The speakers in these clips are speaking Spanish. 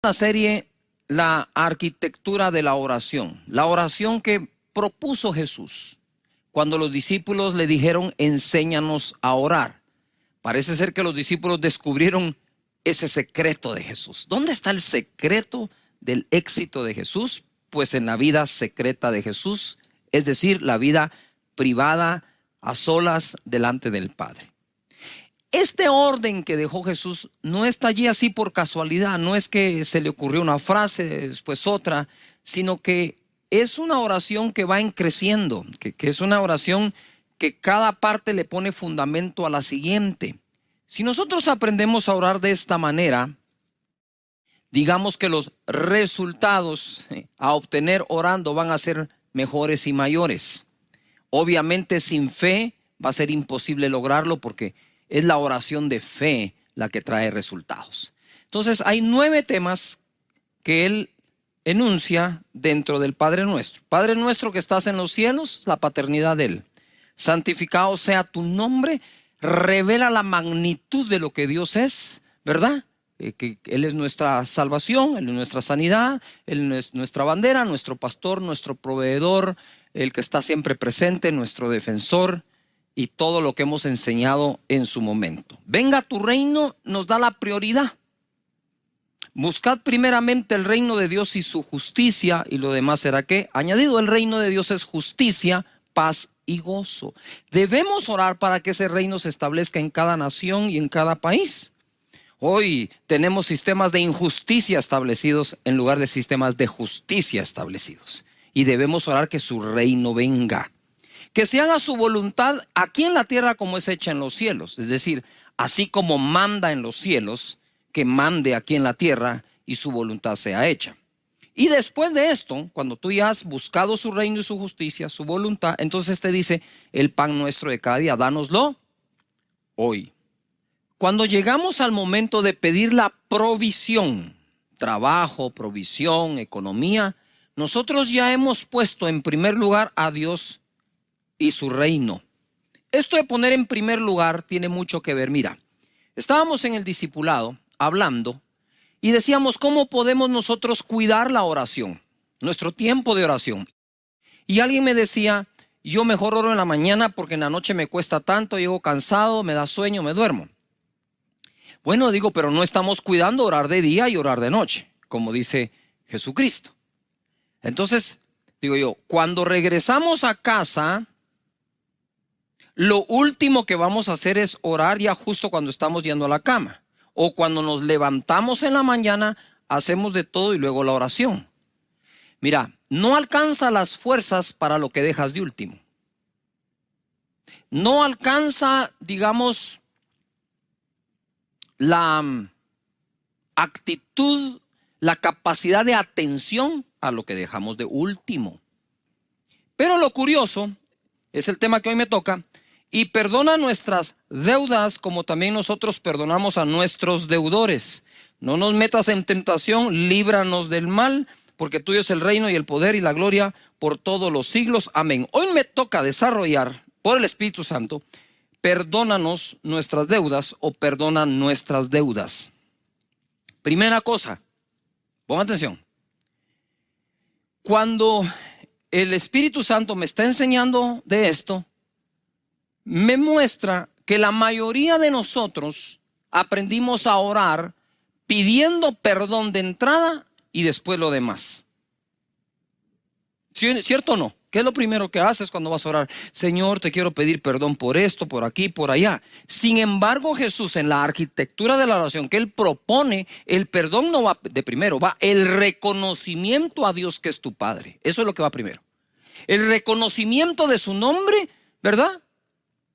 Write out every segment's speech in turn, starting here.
La serie La arquitectura de la oración que propuso Jesús cuando los discípulos le dijeron enséñanos a orar. Parece ser que los discípulos descubrieron ese secreto de Jesús. ¿Dónde está el secreto del éxito de Jesús? Pues en la vida secreta de Jesús, es decir, la vida privada a solas delante del Padre. Este orden que dejó Jesús no está allí así por casualidad, no es que se le ocurrió una frase, después otra, sino que es una oración que va creciendo, que es una oración que cada parte le pone fundamento a la siguiente. Si nosotros aprendemos a orar de esta manera, digamos que los resultados a obtener orando van a ser mejores y mayores. Obviamente sin fe va a ser imposible lograrlo porque es la oración de fe la que trae resultados. Entonces hay 9 temas que él enuncia dentro del Padre Nuestro. Padre nuestro que estás en los cielos, la paternidad de él. Santificado sea tu nombre, revela la magnitud de lo que Dios es, ¿verdad? Que Él es nuestra salvación, Él es nuestra sanidad, Él es nuestra bandera, nuestro pastor, nuestro proveedor, el que está siempre presente, nuestro defensor y todo lo que hemos enseñado en su momento. Venga tu reino nos da la prioridad. Buscad primeramente el reino de Dios y su justicia y lo demás será ¿qué? Añadido. El reino de Dios es justicia, paz y gozo. Debemos orar para que ese reino se establezca en cada nación y en cada país. Hoy tenemos sistemas de injusticia establecidos en lugar de sistemas de justicia establecidos. Y debemos orar que su reino venga. Que se haga su voluntad aquí en la tierra como es hecha en los cielos. Es decir, así como manda en los cielos, que mande aquí en la tierra y su voluntad sea hecha. Y después de esto, cuando tú ya has buscado su reino y su justicia, su voluntad, entonces te dice, el pan nuestro de cada día, dánoslo hoy. Cuando llegamos al momento de pedir la provisión, trabajo, provisión, economía, nosotros ya hemos puesto en primer lugar a Dios y su reino. Esto de poner en primer lugar tiene mucho que ver. Mira, estábamos en el discipulado hablando y decíamos cómo podemos nosotros cuidar la oración, nuestro tiempo de oración. Y alguien me decía, yo mejor oro en la mañana porque en la noche me cuesta tanto, llego cansado, me da sueño, me duermo. Bueno, digo, pero no estamos cuidando orar de día y orar de noche, como dice Jesucristo. Entonces, digo yo, cuando regresamos a casa, lo último que vamos a hacer es orar ya justo cuando estamos yendo a la cama. O cuando nos levantamos en la mañana, hacemos de todo y luego la oración. Mira, no alcanza las fuerzas para lo que dejas de último. No alcanza, digamos, la actitud, la capacidad de atención a lo que dejamos de último. Pero lo curioso, es el tema que hoy me toca, y perdona nuestras deudas como también nosotros perdonamos a nuestros deudores. No nos metas en tentación, líbranos del mal, porque tuyo es el reino y el poder y la gloria por todos los siglos. Amén. Hoy me toca desarrollar por el Espíritu Santo, perdónanos nuestras deudas o perdona nuestras deudas. Primera cosa, pongan atención. Cuando el Espíritu Santo me está enseñando de esto, me muestra que la mayoría de nosotros aprendimos a orar pidiendo perdón de entrada y después lo demás. ¿Cierto o no? ¿Qué es lo primero que haces cuando vas a orar? Señor, te quiero pedir perdón por esto, por aquí, por allá. Sin embargo, Jesús en la arquitectura de la oración que Él propone, el perdón no va de primero, va el reconocimiento a Dios que es tu Padre. Eso es lo que va primero. El reconocimiento de su nombre, ¿verdad?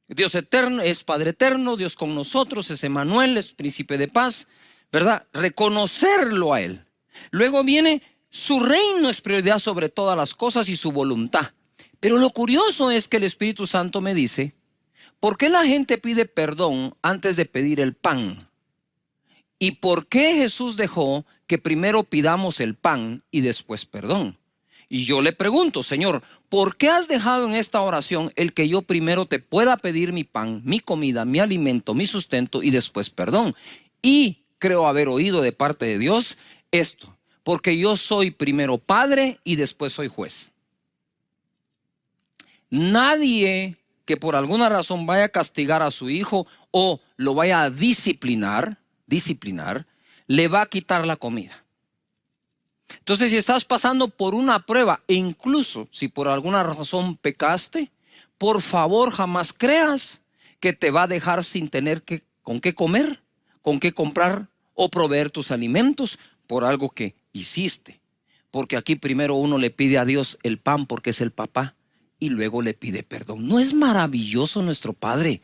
Dios eterno, es Padre eterno, Dios con nosotros, es Emmanuel, es Príncipe de paz, ¿verdad? Reconocerlo a Él. Luego viene su reino es prioridad sobre todas las cosas y su voluntad. Pero lo curioso es que el Espíritu Santo me dice, ¿por qué la gente pide perdón antes de pedir el pan? ¿Y por qué Jesús dejó que primero pidamos el pan y después perdón? Y yo le pregunto, Señor, ¿por qué has dejado en esta oración el que yo primero te pueda pedir mi pan, mi comida, mi alimento, mi sustento y después perdón? Y creo haber oído de parte de Dios esto, porque yo soy primero padre y después soy juez. Nadie que por alguna razón vaya a castigar a su hijo o lo vaya a disciplinar, le va a quitar la comida. Entonces, si estás pasando por una prueba, e incluso si por alguna razón pecaste, por favor jamás creas que te va a dejar sin tener con qué comer, con qué comprar o proveer tus alimentos por algo que hiciste. Porque aquí primero uno le pide a Dios el pan porque es el papá y luego le pide perdón. ¿No es maravilloso nuestro Padre?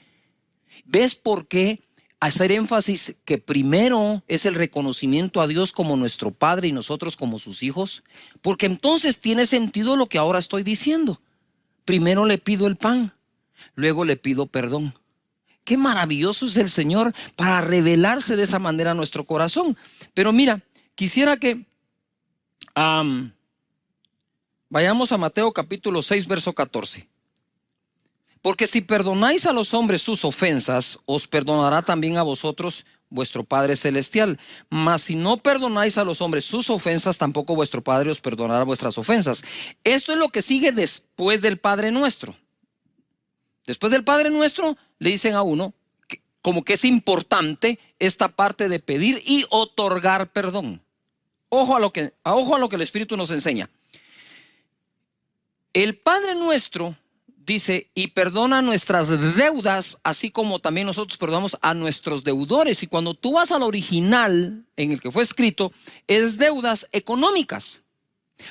¿Ves por qué hacer énfasis que primero es el reconocimiento a Dios como nuestro Padre y nosotros como sus hijos? Porque entonces tiene sentido lo que ahora estoy diciendo. Primero le pido el pan, luego le pido perdón. Qué maravilloso es el Señor para revelarse de esa manera a nuestro corazón. Pero mira, quisiera que vayamos a Mateo capítulo 6, verso 14. Porque si perdonáis a los hombres sus ofensas, os perdonará también a vosotros vuestro Padre Celestial. Mas si no perdonáis a los hombres sus ofensas, tampoco vuestro Padre os perdonará vuestras ofensas. Esto es lo que sigue después del Padre Nuestro. Después del Padre Nuestro le dicen a uno como que es importante esta parte de pedir y otorgar perdón. Ojo a lo que el Espíritu nos enseña. El Padre Nuestro dice, y perdona nuestras deudas, así como también nosotros perdonamos a nuestros deudores. Y cuando tú vas al original en el que fue escrito, es deudas económicas.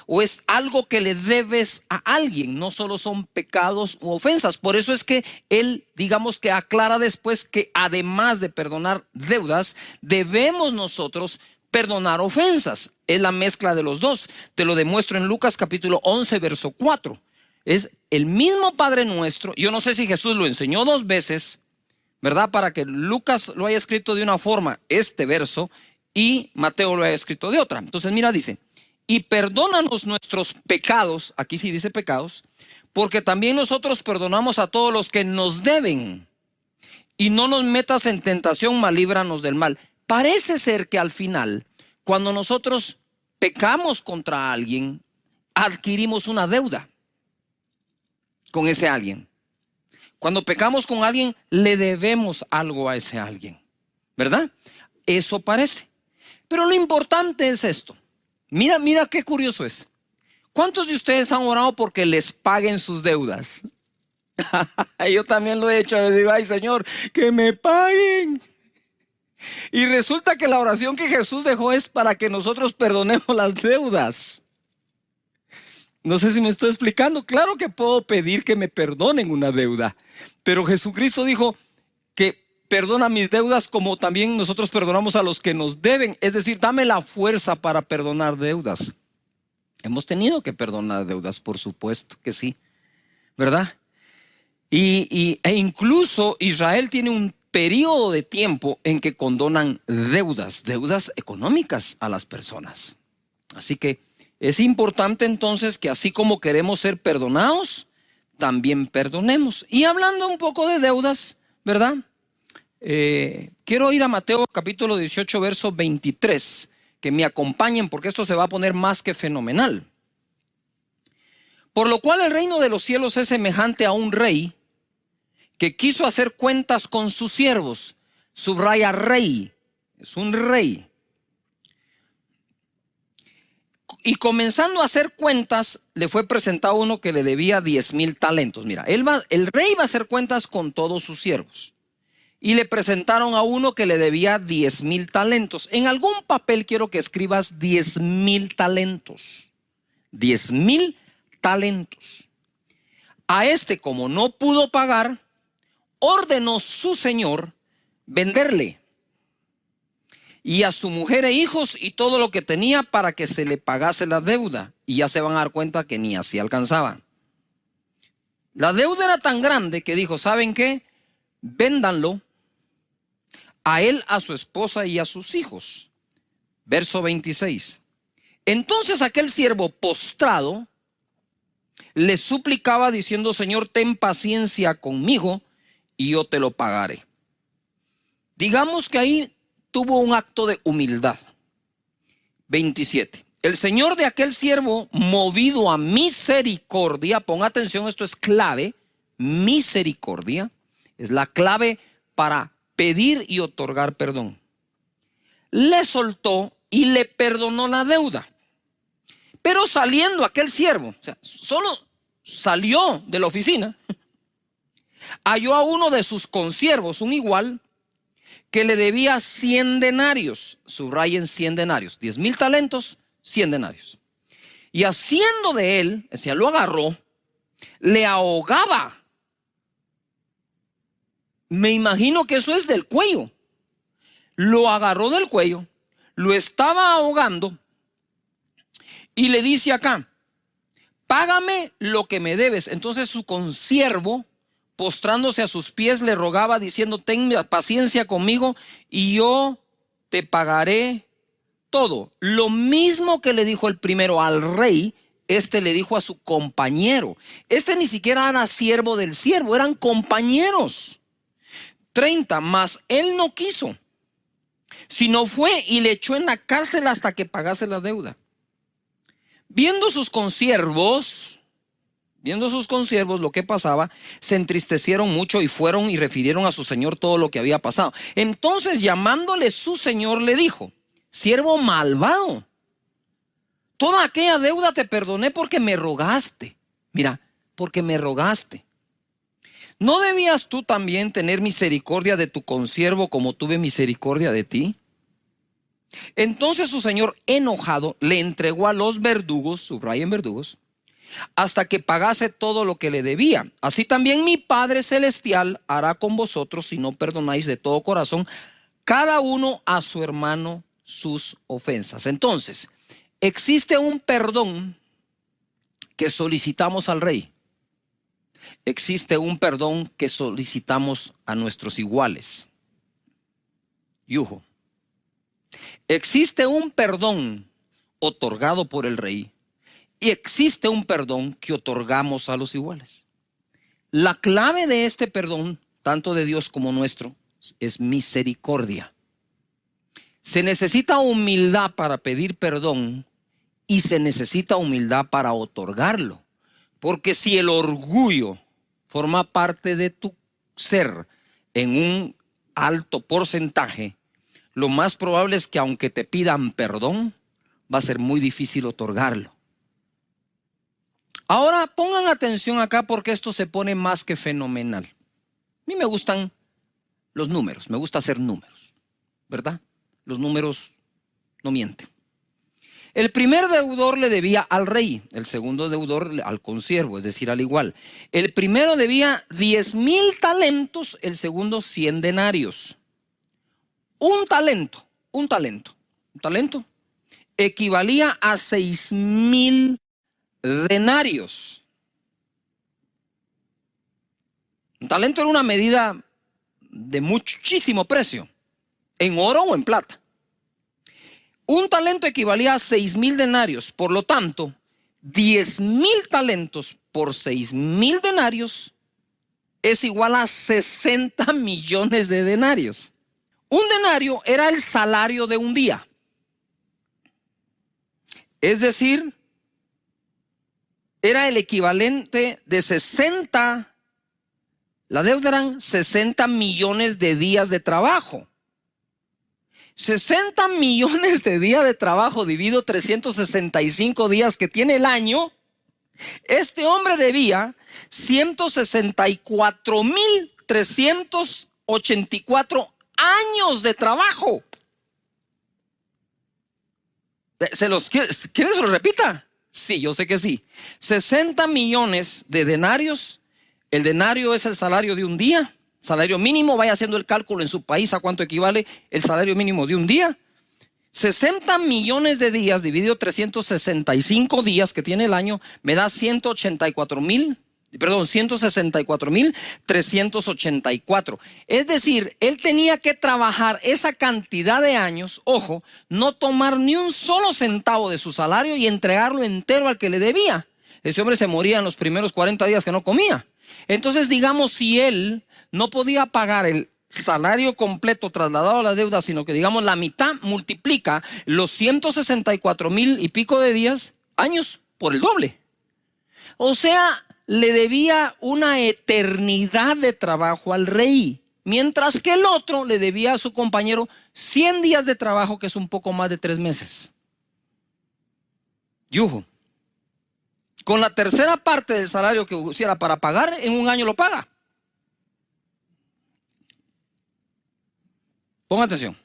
O es algo que le debes a alguien, no solo son pecados u ofensas. Por eso es que él, digamos que aclara después que además de perdonar deudas, debemos nosotros perdonar ofensas. Es la mezcla de los dos. Te lo demuestro en Lucas capítulo 11, verso 4. Es el mismo Padre Nuestro. Yo no sé si Jesús lo enseñó 2 veces, ¿verdad? Para que Lucas lo haya escrito de una forma, este verso, y Mateo lo haya escrito de otra. Entonces mira, dice, y perdónanos nuestros pecados, aquí sí dice pecados, porque también nosotros perdonamos a todos los que nos deben. Y no nos metas en tentación, mas líbranos del mal. Parece ser que al final, cuando nosotros pecamos contra alguien, adquirimos una deuda con ese alguien. Cuando pecamos con alguien, le debemos algo a ese alguien, ¿verdad? Eso parece. Pero lo importante es esto. Mira qué curioso es. ¿Cuántos de ustedes han orado porque les paguen sus deudas? Yo también lo he hecho. Les digo, ay Señor, que me paguen. Y resulta que la oración que Jesús dejó es para que nosotros perdonemos las deudas. No sé si me estoy explicando. Claro que puedo pedir que me perdonen una deuda, pero Jesucristo dijo que perdona mis deudas como también nosotros perdonamos a los que nos deben. Es decir, dame la fuerza para perdonar deudas. Hemos tenido que perdonar deudas, por supuesto que sí, ¿verdad? E incluso Israel tiene un periodo de tiempo en que condonan deudas económicas a las personas. Así que es importante entonces que así como queremos ser perdonados, también perdonemos. Y hablando un poco de deudas, ¿verdad? Quiero ir a Mateo capítulo 18, verso 23, que me acompañen porque esto se va a poner más que fenomenal. Por lo cual el reino de los cielos es semejante a un rey que quiso hacer cuentas con sus siervos. Subraya rey, es un rey. Y comenzando a hacer cuentas, le fue presentado uno que le debía 10,000 talentos. Mira, el rey va a hacer cuentas con todos sus siervos. Y le presentaron a uno que le debía 10,000 talentos. En algún papel quiero que escribas 10,000 talentos. 10,000 talentos. A este, como no pudo pagar, ordenó su señor venderle, y a su mujer e hijos y todo lo que tenía para que se le pagase la deuda. Y ya se van a dar cuenta que ni así alcanzaba. La deuda era tan grande que dijo, ¿saben qué? Véndanlo, a él, a su esposa y a sus hijos. Verso 26. Entonces aquel siervo postrado le suplicaba diciendo, Señor, ten paciencia conmigo y yo te lo pagaré. Digamos que ahí tuvo un acto de humildad. 27. El señor de aquel siervo, movido a misericordia, pon atención, esto es clave, misericordia, es la clave para pedir y otorgar perdón. Le soltó y le perdonó la deuda. Pero saliendo aquel siervo, o sea, solo salió de la oficina, halló a uno de sus consiervos, un igual, que le debía 100 denarios. Subrayen 100 denarios, 10,000 talentos, 100 denarios. Y haciendo de él, o sea, lo agarró, le ahogaba. Me imagino que eso es del cuello. Lo agarró del cuello, lo estaba ahogando y le dice acá: págame lo que me debes. Entonces su consiervo, postrándose a sus pies, le rogaba diciendo: ten paciencia conmigo y yo te pagaré todo. Lo mismo que le dijo el primero al rey, este le dijo a su compañero. Este ni siquiera era siervo del siervo, eran compañeros. 30, mas él no quiso, sino fue y le echó en la cárcel hasta que pagase la deuda. Viendo sus consiervos lo que pasaba, se entristecieron mucho y fueron y refirieron a su señor todo lo que había pasado. Entonces, llamándole su señor, le dijo: siervo malvado, toda aquella deuda te perdoné porque me rogaste. Mira, porque me rogaste. ¿No debías tú también tener misericordia de tu consiervo como tuve misericordia de ti? Entonces su señor, enojado, le entregó a los verdugos, subrayen verdugos, hasta que pagase todo lo que le debía. Así también mi Padre Celestial hará con vosotros si no perdonáis de todo corazón cada uno a su hermano sus ofensas. Entonces, existe un perdón que solicitamos al rey. Existe un perdón que solicitamos a nuestros iguales. Yujo. Existe un perdón otorgado por el rey y existe un perdón que otorgamos a los iguales. La clave de este perdón, tanto de Dios como nuestro, es misericordia. Se necesita humildad para pedir perdón y se necesita humildad para otorgarlo. Porque si el orgullo forma parte de tu ser en un alto porcentaje, lo más probable es que aunque te pidan perdón, va a ser muy difícil otorgarlo. Ahora pongan atención acá porque esto se pone más que fenomenal. A mí me gustan los números, me gusta hacer números, ¿verdad? Los números no mienten. El primer deudor le debía al rey, el segundo deudor al consiervo, es decir, al igual. El primero debía 10,000 talentos, el segundo 100 denarios. Un talento equivalía a 6,000 denarios. Un talento era una medida de muchísimo precio, en oro o en plata. Un talento equivalía a 6,000 denarios. Por lo tanto, 10,000 talentos por 6,000 denarios es igual a 60 millones de denarios. Un denario era el salario de un día. Es decir, era el equivalente de 60. La deuda eran 60 millones de días de trabajo. 60 millones de días de trabajo dividido 365 días que tiene el año. Este hombre debía 164,384 años de trabajo. ¿Quieren que se lo repita? Sí, yo sé que sí. 60 millones de denarios. El denario es el salario de un día. Salario mínimo, vaya haciendo el cálculo en su país a cuánto equivale el salario mínimo de un día. 60 millones de días dividido 365 días que tiene el año me da 164,384. Es decir, él tenía que trabajar esa cantidad de años, ojo, no tomar ni un solo centavo de su salario y entregarlo entero al que le debía. Ese hombre se moría en los primeros 40 días que no comía. Entonces, digamos, si él no podía pagar salario completo trasladado a la deuda, sino que digamos la mitad, multiplica los 164,000 y pico de días, años, por el doble. O sea, le debía una eternidad de trabajo al rey, mientras que el otro le debía a su compañero 100 días de trabajo, que es un poco más de 3 meses. Yujo. Con la tercera parte del salario que pusiera para pagar, en un año lo paga. Ponga atención.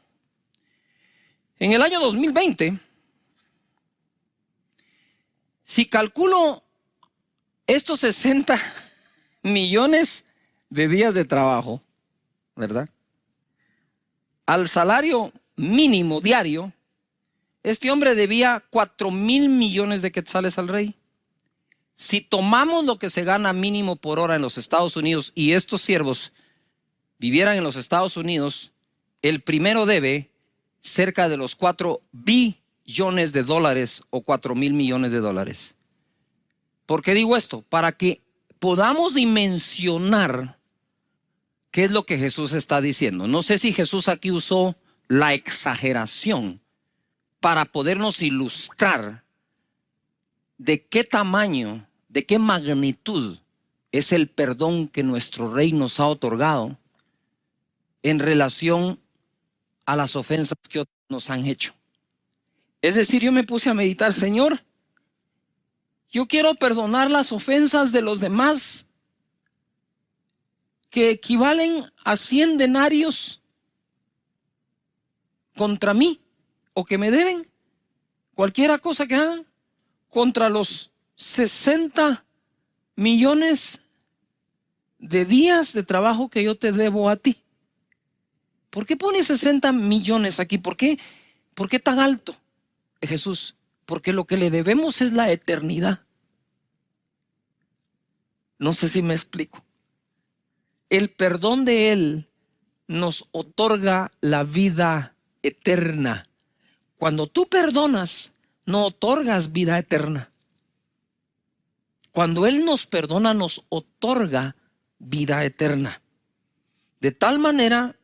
En el año 2020, si calculo estos 60 millones de días de trabajo, ¿verdad?, al salario mínimo diario, este hombre debía 4,000 millones de quetzales al rey. Si tomamos lo que se gana mínimo por hora en los Estados Unidos y estos siervos vivieran en los Estados Unidos, el primero debe cerca de los 4 billones de dólares o 4,000 millones de dólares. ¿Por qué digo esto? Para que podamos dimensionar qué es lo que Jesús está diciendo. No sé si Jesús aquí usó la exageración para podernos ilustrar de qué tamaño, de qué magnitud es el perdón que nuestro Rey nos ha otorgado en relación a las ofensas que otros nos han hecho. Es decir, yo me puse a meditar, Señor, yo quiero perdonar las ofensas de los demás que equivalen a 100 denarios contra mí o que me deben, cualquiera cosa que hagan, contra los 60 millones de días de trabajo que yo te debo a ti. ¿Por qué pone 60 millones aquí? ¿Por qué tan alto, Jesús? Porque lo que le debemos es la eternidad. No sé si me explico. El perdón de Él nos otorga la vida eterna. Cuando tú perdonas, no otorgas vida eterna. Cuando Él nos perdona, nos otorga vida eterna. De tal manera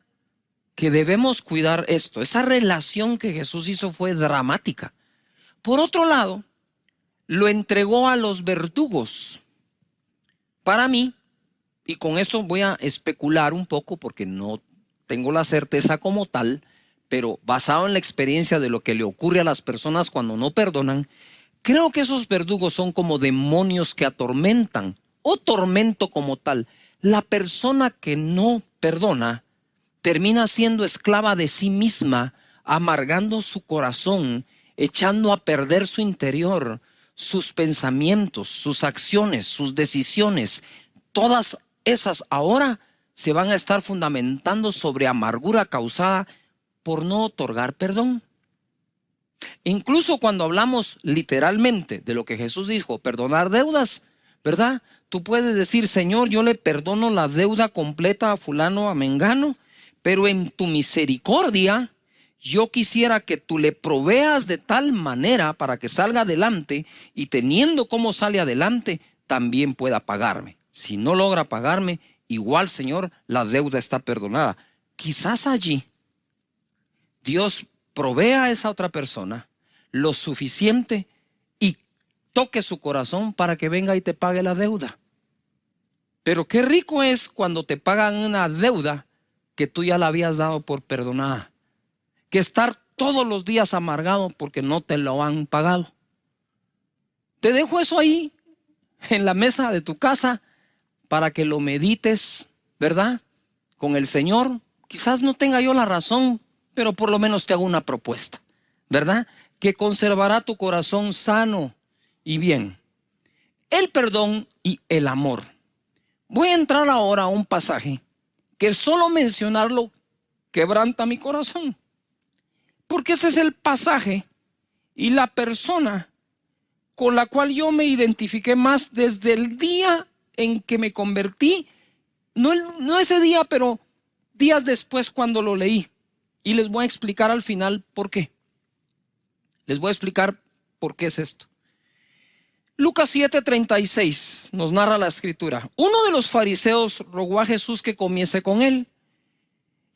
que debemos cuidar esto. Esa relación que Jesús hizo fue dramática. Por otro lado, lo entregó a los verdugos. Para mí, y con esto voy a especular un poco porque no tengo la certeza como tal, pero basado en la experiencia de lo que le ocurre a las personas cuando no perdonan, creo que esos verdugos son como demonios que atormentan, o tormento como tal. La persona que no perdona termina siendo esclava de sí misma, amargando su corazón, echando a perder su interior, sus pensamientos, sus acciones, sus decisiones. Todas esas ahora se van a estar fundamentando sobre amargura causada por no otorgar perdón. Incluso cuando hablamos literalmente de lo que Jesús dijo, perdonar deudas, ¿verdad? Tú puedes decir, Señor, yo le perdono la deuda completa a fulano, a mengano, pero en tu misericordia yo quisiera que tú le proveas de tal manera para que salga adelante y teniendo cómo sale adelante, también pueda pagarme. Si no logra pagarme, igual, Señor, la deuda está perdonada. Quizás allí Dios provea a esa otra persona lo suficiente y toque su corazón para que venga y te pague la deuda. Pero qué rico es cuando te pagan una deuda que tú ya la habías dado por perdonada, que estar todos los días amargado porque no te lo han pagado. Te dejo eso ahí en la mesa de tu casa para que lo medites, ¿verdad? Con el Señor. Quizás no tenga yo la razón, pero por lo menos te hago una propuesta, ¿verdad? Que conservará tu corazón sano y bien. El perdón y el amor. Voy a entrar ahora a un pasaje que solo mencionarlo quebranta mi corazón. Porque este es el pasaje y la persona con la cual yo me identifiqué más desde el día en que me convertí. No ese día, pero días después cuando lo leí. Y les voy a explicar al final por qué. Les voy a explicar por qué es esto. Lucas 7:36 nos narra la escritura. Uno de los fariseos rogó a Jesús que comiese con él.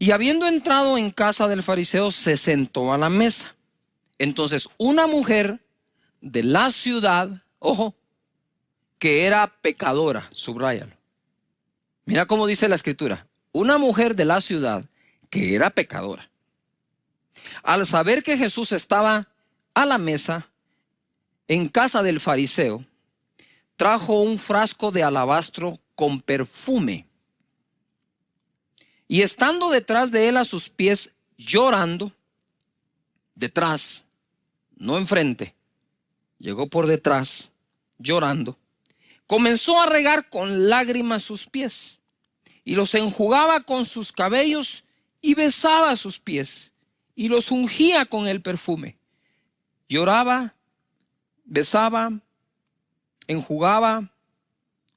Y habiendo entrado en casa del fariseo, se sentó a la mesa. Entonces una mujer de la ciudad, ojo, que era pecadora, subráyalo. Mira cómo dice la escritura, una mujer de la ciudad que era pecadora. Al saber que Jesús estaba a la mesa en casa del fariseo, trajo un frasco de alabastro con perfume. Y estando detrás de él a sus pies, llorando, detrás, no enfrente, llegó por detrás, llorando, comenzó a regar con lágrimas sus pies y los enjugaba con sus cabellos y besaba sus pies y los ungía con el perfume. Lloraba, besaba, enjugaba,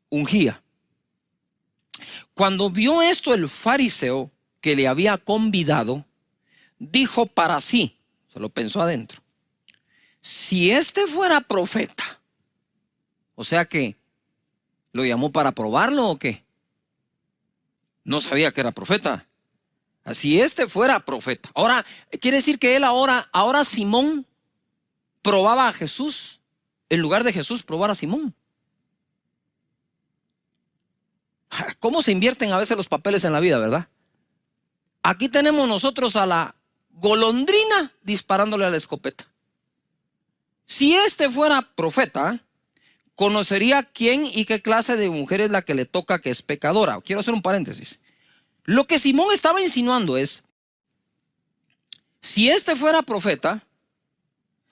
ungía. Cuando vio esto el fariseo que le había convidado, dijo para sí, se lo pensó adentro, si este fuera profeta, o sea que lo llamó para probarlo o qué, no sabía que era profeta. Si este fuera profeta, ahora quiere decir que él ahora Simón probaba a Jesús, en lugar de Jesús probar a Simón. ¿Cómo se invierten a veces los papeles en la vida, verdad? Aquí tenemos nosotros a la golondrina disparándole a la escopeta. Si este fuera profeta, conocería quién y qué clase de mujer es la que le toca que es pecadora. Quiero hacer un paréntesis. Lo que Simón estaba insinuando es, si este fuera profeta,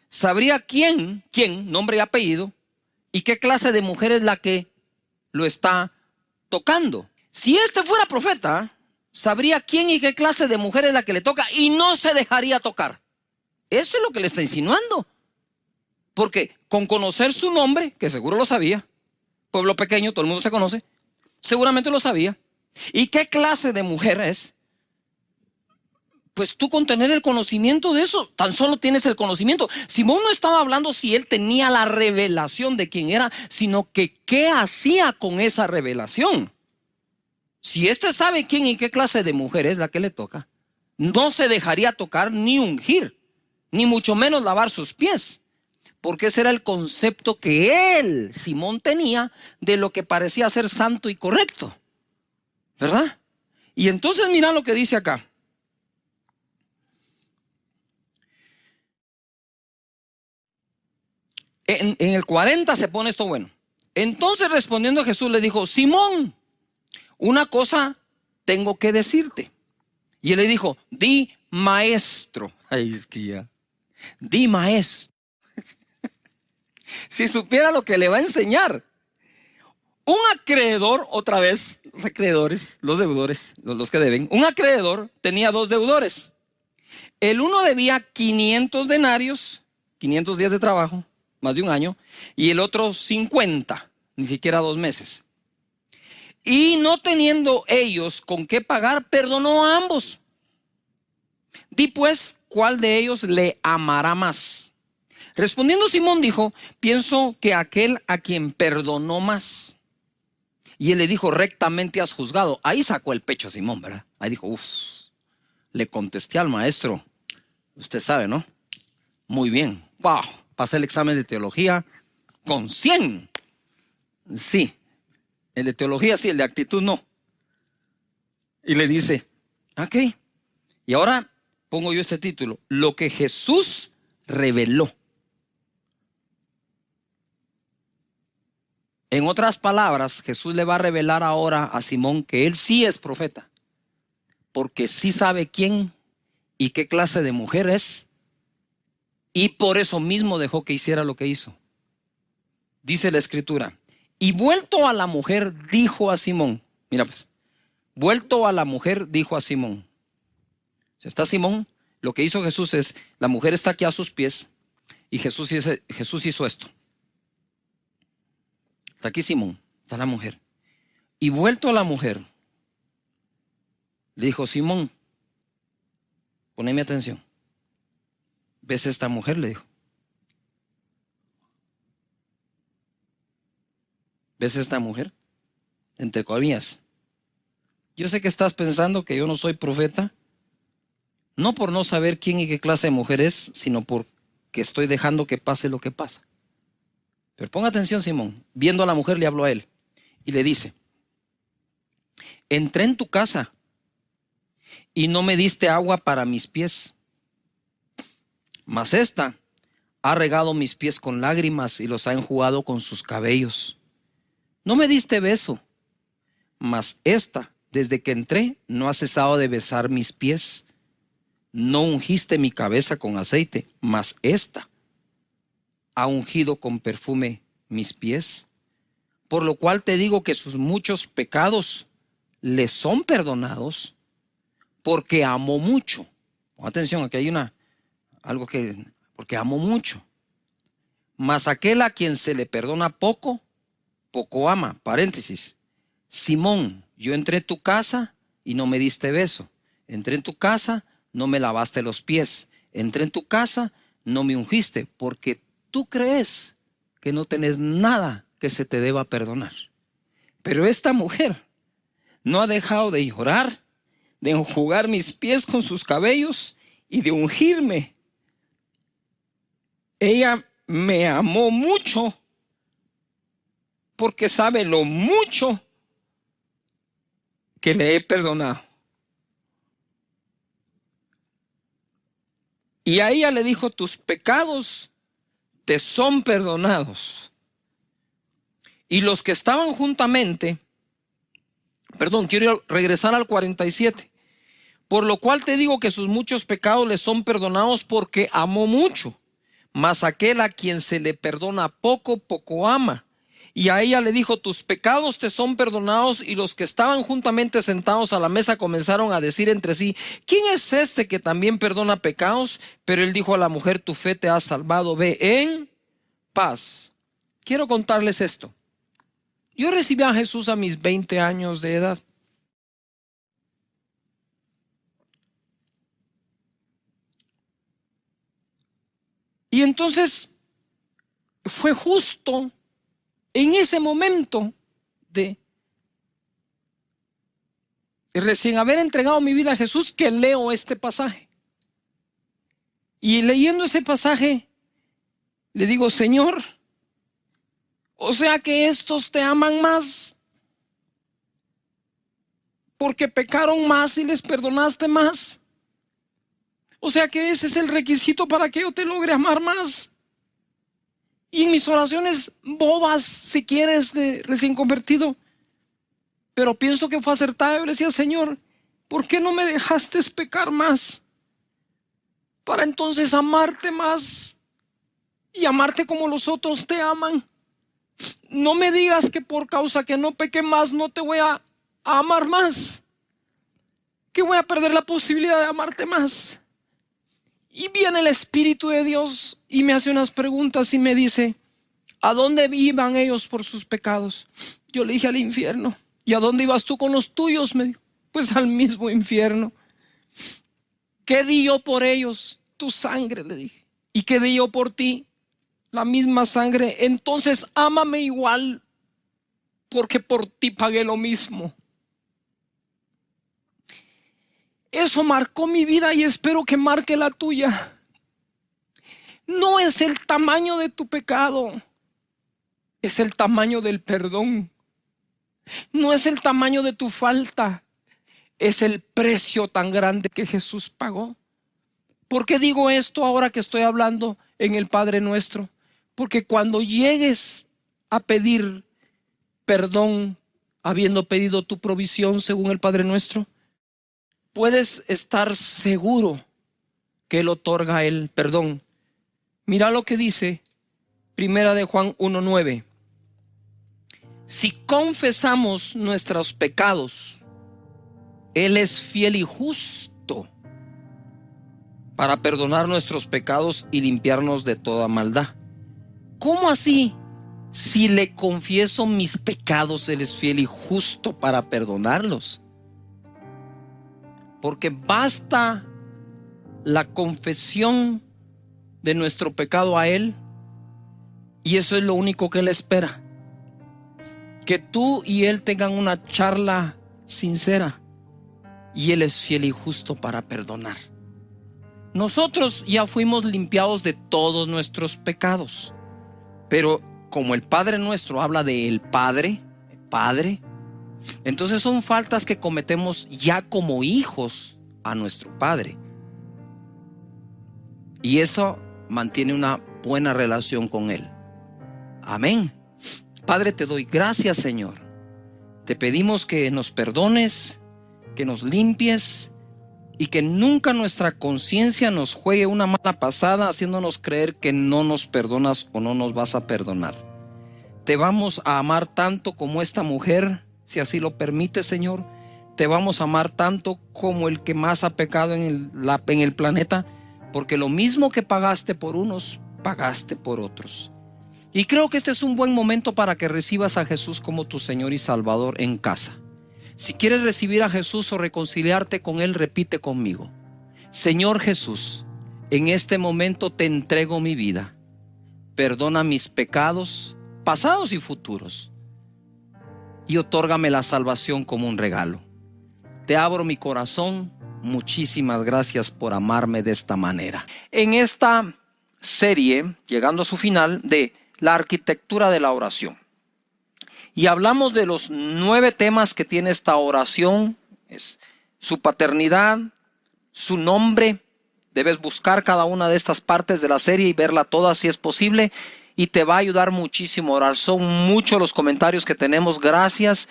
sabría quién, nombre y apellido, y qué clase de mujer es la que lo está tocando. Si este fuera profeta, sabría quién y qué clase de mujer es la que le toca y no se dejaría tocar. Eso es lo que le está insinuando. Porque con conocer su nombre, que seguro lo sabía, pueblo pequeño, todo el mundo se conoce, seguramente lo sabía. ¿Y qué clase de mujer es? Pues tú con tener el conocimiento de eso, tan solo tienes el conocimiento. Simón no estaba hablando si él tenía la revelación de quién era, sino que qué hacía con esa revelación. Si este sabe quién y qué clase de mujer es la que le toca, no se dejaría tocar ni ungir, ni mucho menos lavar sus pies. Porque ese era el concepto que él, Simón, tenía de lo que parecía ser santo y correcto. ¿Verdad? Y entonces mira lo que dice acá. En el 40 se pone esto bueno. Entonces respondiendo Jesús le dijo, Simón, una cosa tengo que decirte. Y él le dijo, di maestro. Ay, es que ya. Di maestro. Si supiera lo que le va a enseñar. Un acreedor, otra vez, los acreedores, los deudores, los que deben. Un acreedor tenía dos deudores. El uno debía 500 denarios, 500 días de trabajo, más de un año, y el otro 50, ni siquiera 2 meses. Y no teniendo ellos con qué pagar, perdonó a ambos. Di pues, ¿cuál de ellos le amará más? Respondiendo Simón dijo, pienso que aquel a quien perdonó más. Y él le dijo, rectamente has juzgado. Ahí sacó el pecho a Simón, ¿verdad? Ahí dijo, le contesté al maestro. Usted sabe, ¿no? Muy bien. Wow, pasé el examen de teología con 100. Sí, el de teología sí, el de actitud no. Y le dice, ok. Y ahora pongo yo este título, lo que Jesús reveló. En otras palabras, Jesús le va a revelar ahora a Simón que él sí es profeta, porque sí sabe quién y qué clase de mujer es, y por eso mismo dejó que hiciera lo que hizo. Dice la escritura, y vuelto a la mujer dijo a Simón, mira pues, vuelto a la mujer dijo a Simón, si está Simón, lo que hizo Jesús es, la mujer está aquí a sus pies, y Jesús hizo esto. Está aquí Simón, está la mujer. Y vuelto a la mujer, le dijo, Simón, poneme atención. ¿Ves esta mujer? Le dijo. ¿Ves esta mujer? Entre comillas. Yo sé que estás pensando que yo no soy profeta, No por no saber quién y qué clase de mujer es, sino porque estoy dejando que pase lo que pasa. Pero ponga atención, Simón. Viendo a la mujer, le habló a él y le dice: entré en tu casa y no me diste agua para mis pies, mas esta ha regado mis pies con lágrimas y los ha enjugado con sus cabellos. No me diste beso, mas esta, desde que entré, no ha cesado de besar mis pies. No ungiste mi cabeza con aceite, mas esta ha ungido con perfume mis pies. Por lo cual te digo que sus muchos pecados le son perdonados, porque amó mucho. Pon atención, aquí hay porque amó mucho. Mas aquel a quien se le perdona poco, poco ama. Paréntesis. Simón, yo entré en tu casa y no me diste beso. Entré en tu casa, no me lavaste los pies. Entré en tu casa, no me ungiste, porque tú crees que no tenés nada que se te deba perdonar. Pero esta mujer no ha dejado de llorar, de enjugar mis pies con sus cabellos y de ungirme. Ella me amó mucho porque sabe lo mucho que le he perdonado. Y a ella le dijo: tus pecados te son perdonados. Y los que estaban juntamente, quiero regresar al 47. Por lo cual te digo que sus muchos pecados le son perdonados, porque amó mucho. Mas aquel a quien se le perdona poco, poco ama. Y a ella le dijo: tus pecados te son perdonados. Y los que estaban juntamente sentados a la mesa comenzaron a decir entre sí: ¿quién es este que también perdona pecados? Pero él dijo a la mujer: tu fe te ha salvado, ve en paz. Quiero contarles esto. Yo recibí a Jesús a mis 20 años de edad. Y entonces fue justo en ese momento de recién haber entregado mi vida a Jesús que leo este pasaje. Y leyendo ese pasaje le digo: Señor, o sea que estos te aman más porque pecaron más y les perdonaste más. O sea que ese es el requisito para que yo te logre amar más. Y en mis oraciones bobas, si quieres, de recién convertido, pero pienso que fue acertada, yo le decía: Señor, ¿por qué no me dejaste pecar más? Para entonces amarte más y amarte como los otros te aman. No me digas que por causa que no pequé más no te voy a amar más, que voy a perder la posibilidad de amarte más. Y viene el Espíritu de Dios y me hace unas preguntas y me dice: ¿a dónde iban ellos por sus pecados? Yo le dije: al infierno. ¿Y a dónde ibas tú con los tuyos? Me dijo: pues al mismo infierno. ¿Qué di yo por ellos? Tu sangre, le dije. ¿Y qué di yo por ti? La misma sangre. Entonces ámame igual, porque por ti pagué lo mismo. Eso marcó mi vida y espero que marque la tuya. No es el tamaño de tu pecado, es el tamaño del perdón. No es el tamaño de tu falta, es el precio tan grande que Jesús pagó. ¿Por qué digo esto ahora que estoy hablando en el Padre Nuestro? Porque cuando llegues a pedir perdón, habiendo pedido tu provisión según el Padre Nuestro, puedes estar seguro que Él otorga el perdón. Mira lo que dice Primera de Juan 1:9. Si confesamos nuestros pecados, Él es fiel y justo para perdonar nuestros pecados y limpiarnos de toda maldad. ¿Cómo así? Si le confieso mis pecados, Él es fiel y justo para perdonarlos. Porque basta la confesión de nuestro pecado a Él, y eso es lo único que Él espera. Que tú y Él tengan una charla sincera, y Él es fiel y justo para perdonar. nosotros ya fuimos limpiados de todos nuestros pecados. Pero como el Padre nuestro habla de el Padre, entonces son faltas que cometemos ya como hijos a nuestro Padre. Y eso mantiene una buena relación con Él. Amén. Padre, te doy gracias, Señor. Te pedimos que nos perdones, que nos limpies y que nunca nuestra conciencia nos juegue una mala pasada haciéndonos creer que no nos perdonas o no nos vas a perdonar. Te vamos a amar tanto como esta mujer, si así lo permite, Señor. Te vamos a amar tanto como el que más ha pecado en el planeta, porque lo mismo que pagaste por unos, pagaste por otros. Y creo que este es un buen momento para que recibas a Jesús como tu Señor y Salvador en casa. Si quieres recibir a Jesús o reconciliarte con Él, repite conmigo: Señor Jesús, en este momento te entrego mi vida. Perdona mis pecados, pasados y futuros, y otórgame la salvación como un regalo. Te abro mi corazón. Muchísimas gracias por amarme de esta manera. En esta serie, llegando a su final, de la arquitectura de la oración, y hablamos de los 9 temas que tiene esta oración: es su paternidad, su nombre. Debes buscar cada una de estas partes de la serie y verla toda si es posible, y te va a ayudar muchísimo a orar. Son muchos los comentarios que tenemos. Gracias.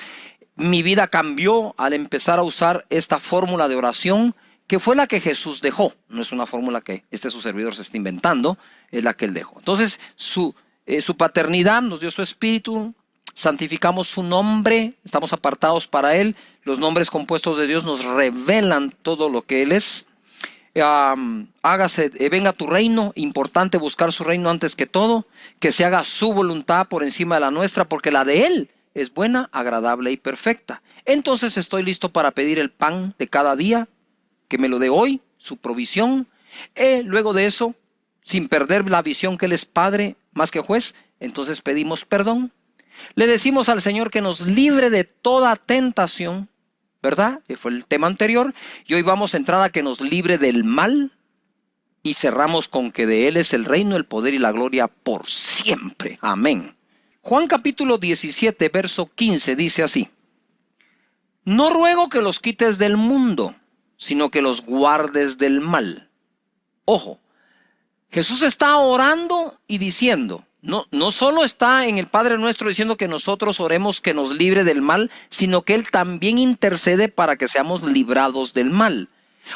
Mi vida cambió al empezar a usar esta fórmula de oración, que fue la que Jesús dejó. No es una fórmula que su servidor se está inventando, es la que Él dejó. Entonces, su paternidad nos dio su espíritu. Santificamos su nombre, estamos apartados para Él. Los nombres compuestos de Dios nos revelan todo lo que Él es. Venga tu reino. Importante buscar su reino antes que todo. Que se haga su voluntad por encima de la nuestra, porque la de Él es buena, agradable y perfecta. Entonces estoy listo para pedir el pan de cada día, que me lo dé hoy, su provisión. Luego de eso, sin perder la visión que Él es Padre más que juez, entonces pedimos perdón. Le decimos al Señor que nos libre de toda tentación, ¿verdad? Que fue el tema anterior. Y hoy vamos a entrar a que nos libre del mal. Y cerramos con que de Él es el reino, el poder y la gloria por siempre. Amén. Juan capítulo 17, verso 15 dice así: No ruego que los quites del mundo, sino que los guardes del mal. Ojo, Jesús está orando y diciendo, no solo está en el Padre Nuestro diciendo que nosotros oremos que nos libre del mal, sino que Él también intercede para que seamos librados del mal.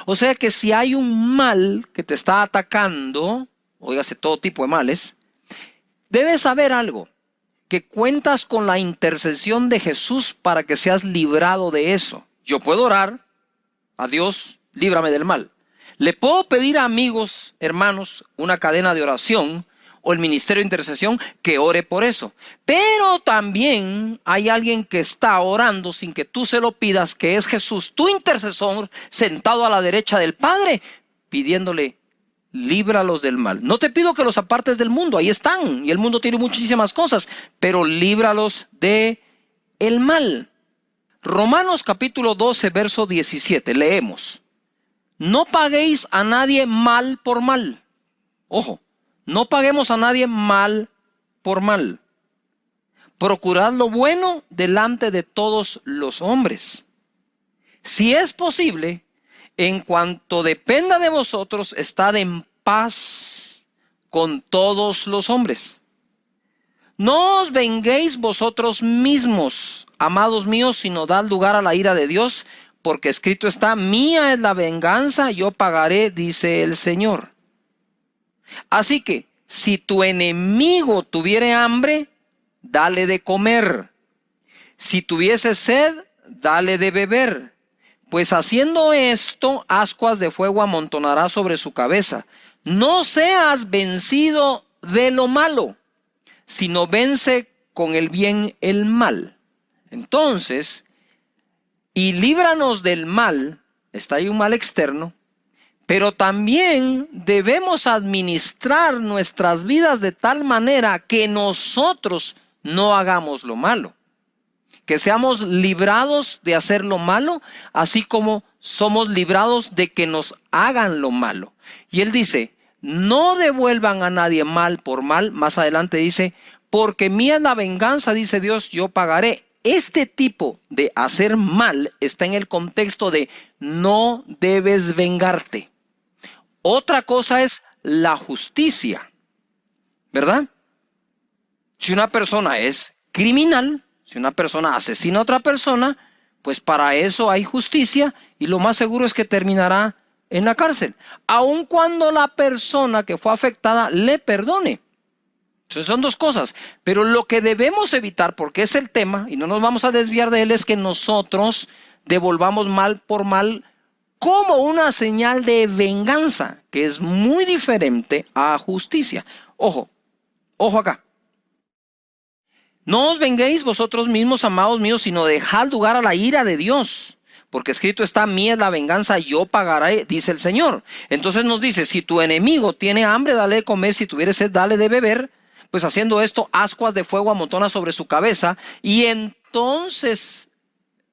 O sea que si hay un mal que te está atacando, óigase, todo tipo de males, debes saber algo, que cuentas con la intercesión de Jesús para que seas librado de eso. Yo puedo orar a Dios, líbrame del mal. Le puedo pedir a amigos, hermanos, una cadena de oración o el ministerio de intercesión que ore por eso. Pero también hay alguien que está orando sin que tú se lo pidas, que es Jesús, tu intercesor, sentado a la derecha del Padre, pidiéndole: líbralos del mal. No te pido que los apartes del mundo, ahí están, y el mundo tiene muchísimas cosas, pero líbralos de el mal. Romanos capítulo 12, verso 17, leemos: No paguéis a nadie mal por mal. Ojo, no paguemos a nadie mal por mal. Procurad lo bueno delante de todos los hombres. Si es posible, en cuanto dependa de vosotros, estad en paz con todos los hombres. No os venguéis vosotros mismos, amados míos, sino dad lugar a la ira de Dios, porque escrito está: mía es la venganza, yo pagaré, dice el Señor. Así que, si tu enemigo tuviere hambre, dale de comer. Si tuviese sed, dale de beber. Pues haciendo esto, ascuas de fuego amontonará sobre su cabeza. No seas vencido de lo malo, sino vence con el bien el mal. Entonces, y líbranos del mal, está ahí un mal externo, pero también debemos administrar nuestras vidas de tal manera que nosotros no hagamos lo malo. que seamos librados de hacer lo malo, así como somos librados de que nos hagan lo malo. Y él dice, no devuelvan a nadie mal por mal. Más adelante dice, porque mía es la venganza, dice Dios, yo pagaré. Este tipo de hacer mal está en el contexto de no debes vengarte. Otra cosa es la justicia, ¿verdad? Si una persona es criminal, si una persona asesina a otra persona, pues para eso hay justicia y lo más seguro es que terminará en la cárcel, aun cuando la persona que fue afectada le perdone. Entonces son dos cosas, pero lo que debemos evitar, porque es el tema, y no nos vamos a desviar de él, es que nosotros devolvamos mal por mal como una señal de venganza, que es muy diferente a justicia. Ojo, ojo acá. No os venguéis vosotros mismos, amados míos, sino dejad lugar a la ira de Dios. Porque escrito está, mía es la venganza, yo pagaré, dice el Señor. Entonces nos dice, si tu enemigo tiene hambre, dale de comer, si tuviere sed, dale de beber. Pues haciendo esto, ascuas de fuego amontona sobre su cabeza, y entonces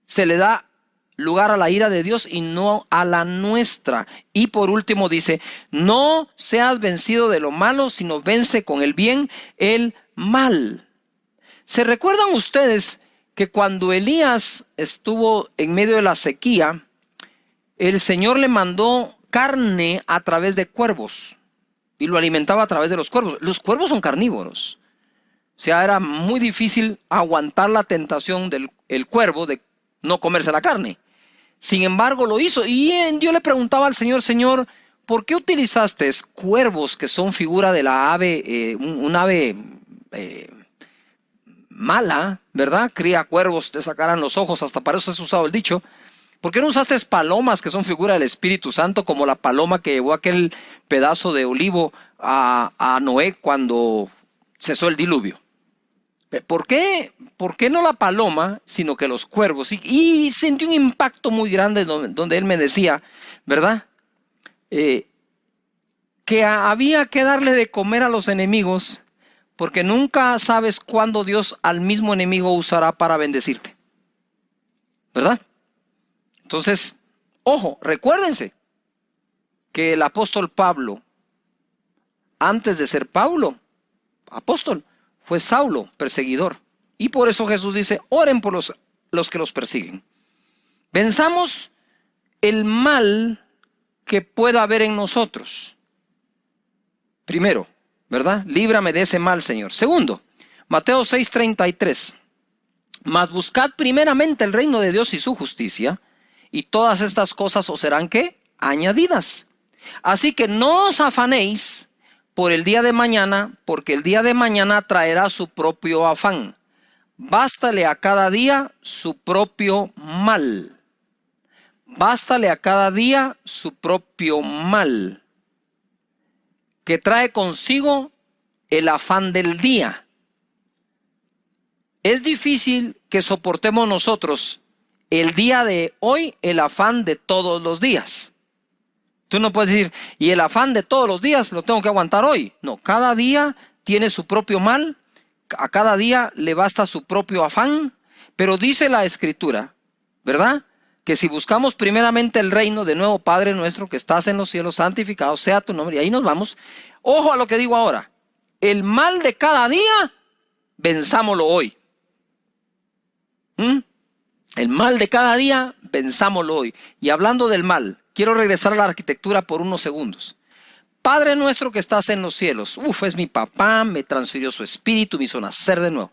se le da lugar a la ira de Dios y no a la nuestra. Y por último dice, no seas vencido de lo malo, sino vence con el bien el mal. ¿Se recuerdan ustedes que cuando Elías estuvo en medio de la sequía, el Señor le mandó carne a través de cuervos y lo alimentaba a través de los cuervos? Los cuervos son carnívoros. O sea, era muy difícil aguantar la tentación del cuervo de no comerse la carne. Sin embargo, lo hizo. Y yo le preguntaba al Señor, Señor, ¿por qué utilizaste cuervos que son figura de la ave, un ave mala, ¿verdad? Cría cuervos, te sacarán los ojos, hasta para eso es usado el dicho. ¿Por qué no usaste palomas que son figura del Espíritu Santo, como la paloma que llevó aquel pedazo de olivo a Noé cuando cesó el diluvio? ¿Por qué no la paloma, sino que los cuervos? Y sentí un impacto muy grande donde él me decía, ¿verdad? Que había que darle de comer a los enemigos, porque nunca sabes cuándo Dios al mismo enemigo usará para bendecirte, ¿verdad? Entonces, ojo, recuérdense que el apóstol Pablo, antes de ser Pablo, apóstol, fue Saulo, perseguidor. Y por eso Jesús dice, oren por los que los persiguen. Venzamos el mal que pueda haber en nosotros. Primero, ¿verdad? Líbrame de ese mal, Señor. Segundo, Mateo 6:33. Mas buscad primeramente el reino de Dios y su justicia, y todas estas cosas os serán, ¿qué? Añadidas. Así que no os afanéis por el día de mañana, porque el día de mañana traerá su propio afán. Bástale a cada día su propio mal. Bástale a cada día su propio mal, que trae consigo el afán del día. Es difícil que soportemos nosotros el día de hoy el afán de todos los días. Tú no puedes decir, y el afán de todos los días lo tengo que aguantar hoy. No, cada día tiene su propio mal, a cada día le basta su propio afán, pero dice la Escritura, ¿verdad? Que si buscamos primeramente el reino, de nuevo, Padre nuestro que estás en los cielos, santificado sea tu nombre, y ahí nos vamos. Ojo a lo que digo ahora, el mal de cada día, venzámoslo hoy. El mal de cada día, venzámoslo hoy. Y hablando del mal, quiero regresar a la arquitectura por unos segundos. Padre nuestro que estás en los cielos, es mi papá, me transfirió su espíritu, me hizo nacer de nuevo.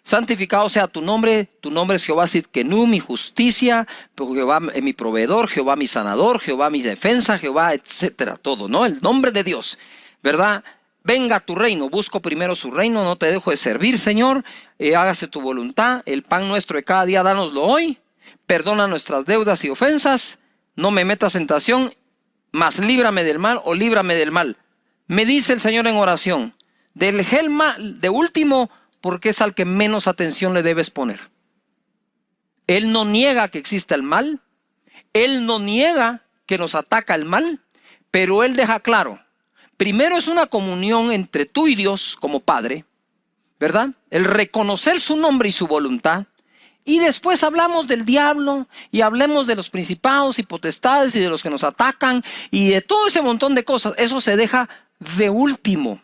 Santificado sea tu nombre es Jehová Sidkenu, mi justicia, Jehová mi proveedor, Jehová mi sanador, Jehová mi defensa, Jehová, etcétera, todo, ¿no? El nombre de Dios, ¿verdad? Venga tu reino, busco primero su reino, no te dejo de servir, Señor, hágase tu voluntad, el pan nuestro de cada día, dánoslo hoy, perdona nuestras deudas y ofensas, no me metas en tentación, mas líbrame del mal o líbrame del mal. Me dice el Señor en oración, del mal, de último, porque es al que menos atención le debes poner. Él no niega que exista el mal, Él no niega que nos ataca el mal, pero Él deja claro, primero es una comunión entre tú y Dios como Padre, ¿verdad? El reconocer su nombre y su voluntad, Y después hablamos del diablo y hablemos de los principados y potestades y de los que nos atacan y de todo ese montón de cosas. Eso se deja de último.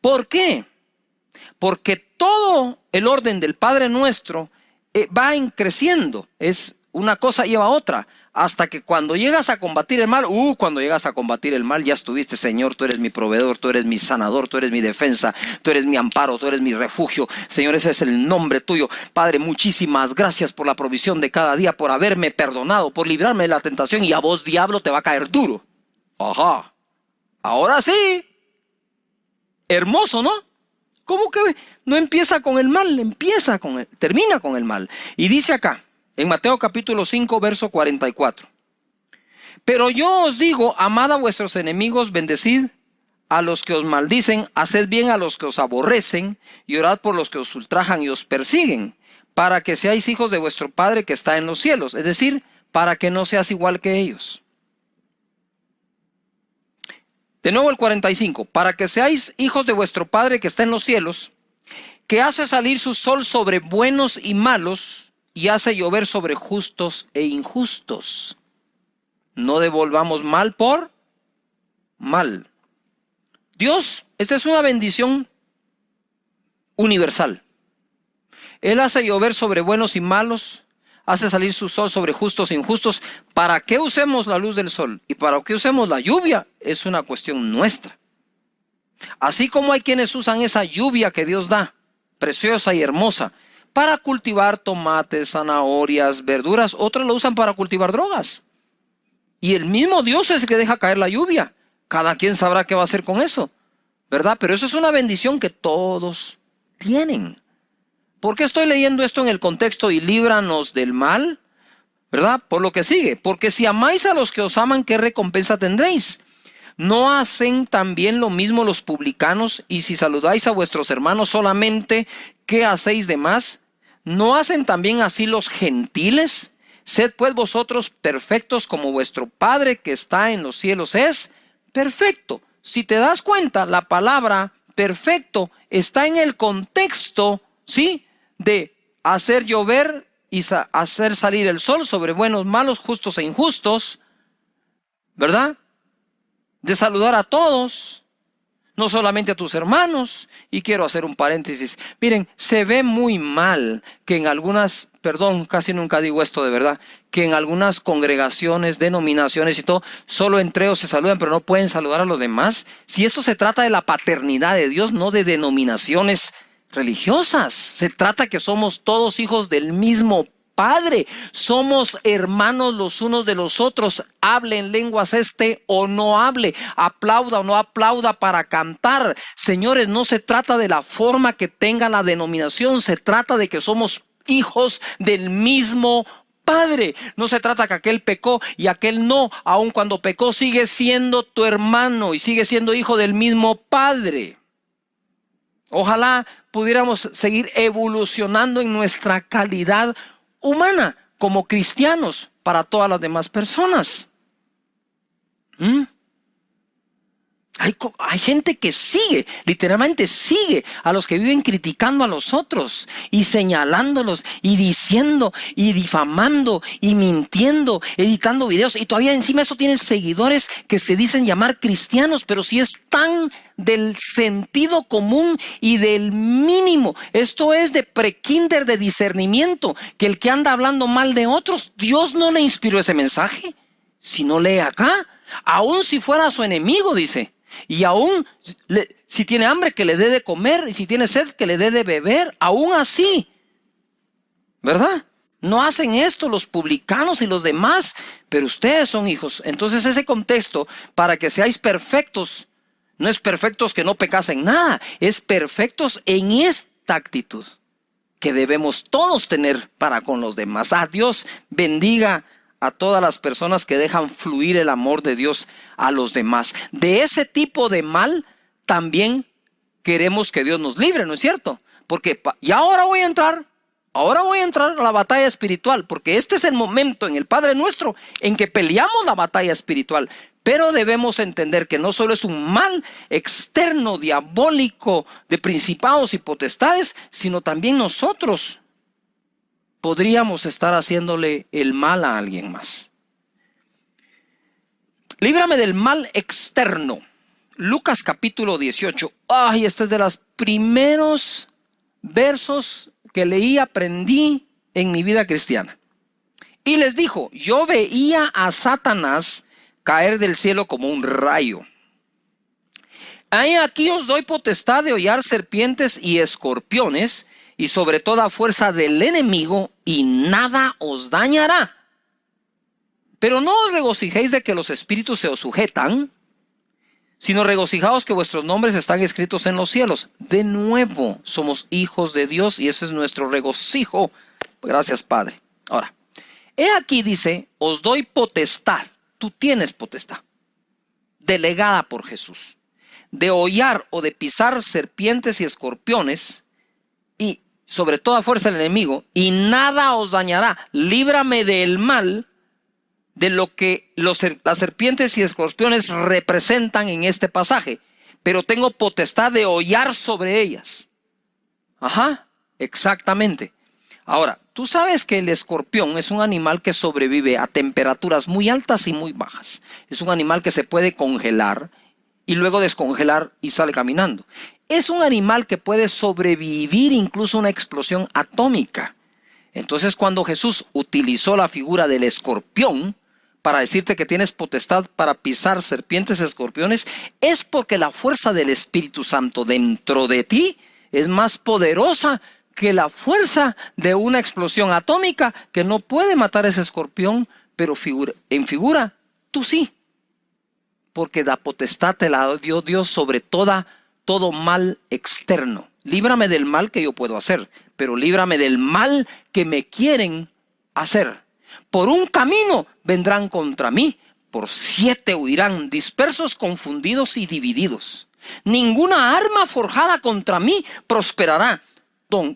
¿Por qué? Porque todo el orden del Padre Nuestro va creciendo. Es una cosa lleva a otra. Hasta que cuando llegas a combatir el mal, cuando llegas a combatir el mal, ya estuviste, Señor, tú eres mi proveedor, tú eres mi sanador, tú eres mi defensa, tú eres mi amparo, tú eres mi refugio. Señor, ese es el nombre tuyo. Padre, muchísimas gracias por la provisión de cada día, por haberme perdonado, por librarme de la tentación, y a vos, diablo, te va a caer duro. Ajá. Ahora sí. Hermoso, ¿no? ¿Cómo que no empieza con el mal? Termina con el mal. Y dice acá, en Mateo capítulo 5, verso 44. Pero yo os digo, amad a vuestros enemigos, bendecid a los que os maldicen, haced bien a los que os aborrecen, y orad por los que os ultrajan y os persiguen, para que seáis hijos de vuestro Padre que está en los cielos. Es decir, para que no seas igual que ellos. De nuevo el 45. Para que seáis hijos de vuestro Padre que está en los cielos, que hace salir su sol sobre buenos y malos, y hace llover sobre justos e injustos. No devolvamos mal por mal. Dios, esta es una bendición universal. Él hace llover sobre buenos y malos, hace salir su sol sobre justos e injustos. ¿Para qué usemos la luz del sol y para qué usemos la lluvia? Es una cuestión nuestra. Así como hay quienes usan esa lluvia que Dios da, preciosa y hermosa, para cultivar tomates, zanahorias, verduras, otros lo usan para cultivar drogas. Y el mismo Dios es el que deja caer la lluvia. Cada quien sabrá qué va a hacer con eso, ¿verdad? Pero eso es una bendición que todos tienen. ¿Por qué estoy leyendo esto en el contexto y líbranos del mal? ¿Verdad? Por lo que sigue. Porque si amáis a los que os aman, ¿qué recompensa tendréis? ¿No hacen también lo mismo los publicanos? Y si saludáis a vuestros hermanos solamente, ¿qué hacéis de más? ¿No hacen también así los gentiles? Sed pues vosotros perfectos como vuestro Padre que está en los cielos es perfecto. Si te das cuenta, la palabra perfecto está en el contexto, ¿sí?, de hacer llover y hacer salir el sol sobre buenos, malos, justos e injustos, ¿verdad? De saludar a todos, no solamente a tus hermanos. Y quiero hacer un paréntesis. Miren, se ve muy mal que en algunas, casi nunca digo esto de verdad, que en algunas congregaciones, denominaciones y todo, solo entre ellos se saludan, pero no pueden saludar a los demás. Si esto se trata de la paternidad de Dios, no de denominaciones religiosas. Se trata que somos todos hijos del mismo Padre, somos hermanos los unos de los otros. Hable en lenguas o no hable, aplauda o no aplauda para cantar. Señores, no se trata de la forma que tenga la denominación, se trata de que somos hijos del mismo Padre. No se trata que aquel pecó y aquel no. Aun cuando pecó, sigue siendo tu hermano y sigue siendo hijo del mismo Padre. Ojalá pudiéramos seguir evolucionando en nuestra calidad humana como cristianos para todas las demás personas. Hay gente que literalmente sigue a los que viven criticando a los otros y señalándolos y diciendo y difamando y mintiendo, editando videos, y todavía encima eso tienen seguidores que se dicen llamar cristianos, pero si es tan del sentido común y del mínimo. Esto es de prekinder, de discernimiento, que el que anda hablando mal de otros, Dios no le inspiró ese mensaje. Si no lee acá, aun si fuera su enemigo, dice. Y aún si tiene hambre, que le dé de comer, y si tiene sed, que le dé de beber. Aún así, ¿verdad? No hacen esto los publicanos y los demás, pero ustedes son hijos. Entonces ese contexto, para que seáis perfectos, no es perfectos que no pecasen nada, es perfectos en esta actitud que debemos todos tener para con los demás. Dios bendiga a todas las personas que dejan fluir el amor de Dios a los demás. De ese tipo de mal también queremos que Dios nos libre, ¿no es cierto? Porque ahora voy a entrar a la batalla espiritual, porque este es el momento en el Padre Nuestro en que peleamos la batalla espiritual. Pero debemos entender que no solo es un mal externo, diabólico, de principados y potestades, sino también nosotros podríamos estar haciéndole el mal a alguien más. Líbrame del mal externo. Lucas capítulo 18. Ay, este es de los primeros versos que leí, aprendí en mi vida cristiana. Y les dijo, yo veía a Satanás caer del cielo como un rayo. Ahí aquí os doy potestad de hollar serpientes y escorpiones y sobre toda fuerza del enemigo, y nada os dañará. Pero no os regocijéis de que los espíritus se os sujetan, sino regocijaos que vuestros nombres están escritos en los cielos. De nuevo somos hijos de Dios y ese es nuestro regocijo. Gracias, Padre. Ahora, he aquí dice, os doy potestad. Tú tienes potestad, delegada por Jesús, de hollar o de pisar serpientes y escorpiones y sobre toda fuerza del enemigo, y nada os dañará. Líbrame del mal, de lo que las serpientes y escorpiones representan en este pasaje, pero tengo potestad de hollar sobre ellas. Ajá, exactamente. Ahora, tú sabes que el escorpión es un animal que sobrevive a temperaturas muy altas y muy bajas. Es un animal que se puede congelar y luego descongelar y sale caminando. Es un animal que puede sobrevivir incluso a una explosión atómica. Entonces, cuando Jesús utilizó la figura del escorpión para decirte que tienes potestad para pisar serpientes y escorpiones, es porque la fuerza del Espíritu Santo dentro de ti es más poderosa que la fuerza de una explosión atómica que no puede matar a ese escorpión, pero en figura tú sí. Porque la potestad te la dio Dios sobre todo mal externo. Líbrame del mal que yo puedo hacer, pero líbrame del mal que me quieren hacer. Por un camino vendrán contra mí, por 7 huirán, dispersos, confundidos y divididos. Ninguna arma forjada contra mí prosperará.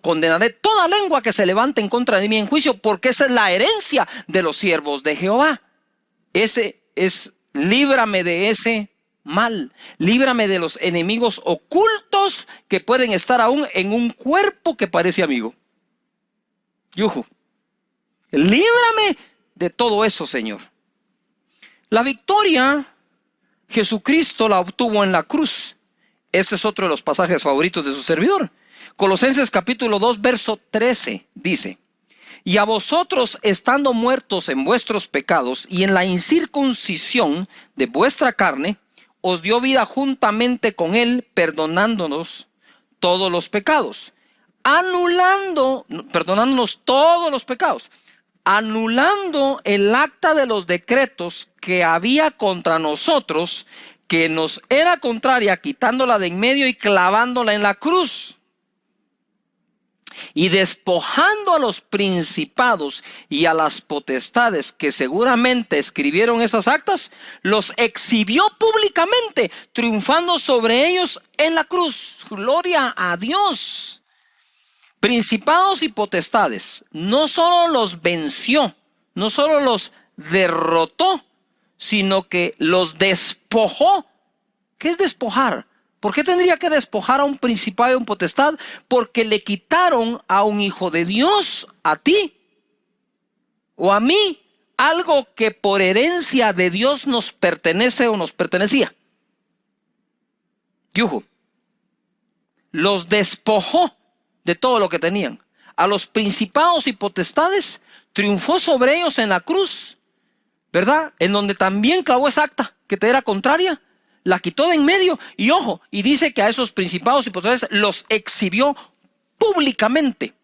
Condenaré toda lengua que se levante en contra de mí en juicio, porque esa es la herencia de los siervos de Jehová. Líbrame de ese mal. Líbrame de los enemigos ocultos que pueden estar aún en un cuerpo que parece amigo. Yuhu. Líbrame de todo eso, Señor. La victoria Jesucristo la obtuvo en la cruz. Este es otro de los pasajes favoritos de su servidor. Colosenses capítulo 2, verso 13 dice: y a vosotros, estando muertos en vuestros pecados y en la incircuncisión de vuestra carne, os dio vida juntamente con él, perdonándonos todos los pecados, perdonándonos todos los pecados, anulando el acta de los decretos que había contra nosotros, que nos era contraria, quitándola de en medio y clavándola en la cruz. Y despojando a los principados y a las potestades que seguramente escribieron esas actas, los exhibió públicamente, triunfando sobre ellos en la cruz. Gloria a Dios. Principados y potestades, no solo los venció, no solo los derrotó, sino que los despojó. ¿Qué es despojar? ¿Por qué tendría que despojar a un principado y a un potestad? Porque le quitaron a un hijo de Dios, a ti o a mí, algo que por herencia de Dios nos pertenece o nos pertenecía. Yuhu. Los despojó de todo lo que tenían. A los principados y potestades triunfó sobre ellos en la cruz, ¿verdad? En donde también clavó esa acta que te era contraria. La quitó de en medio y ojo, y dice que a esos principados y potestades los exhibió públicamente.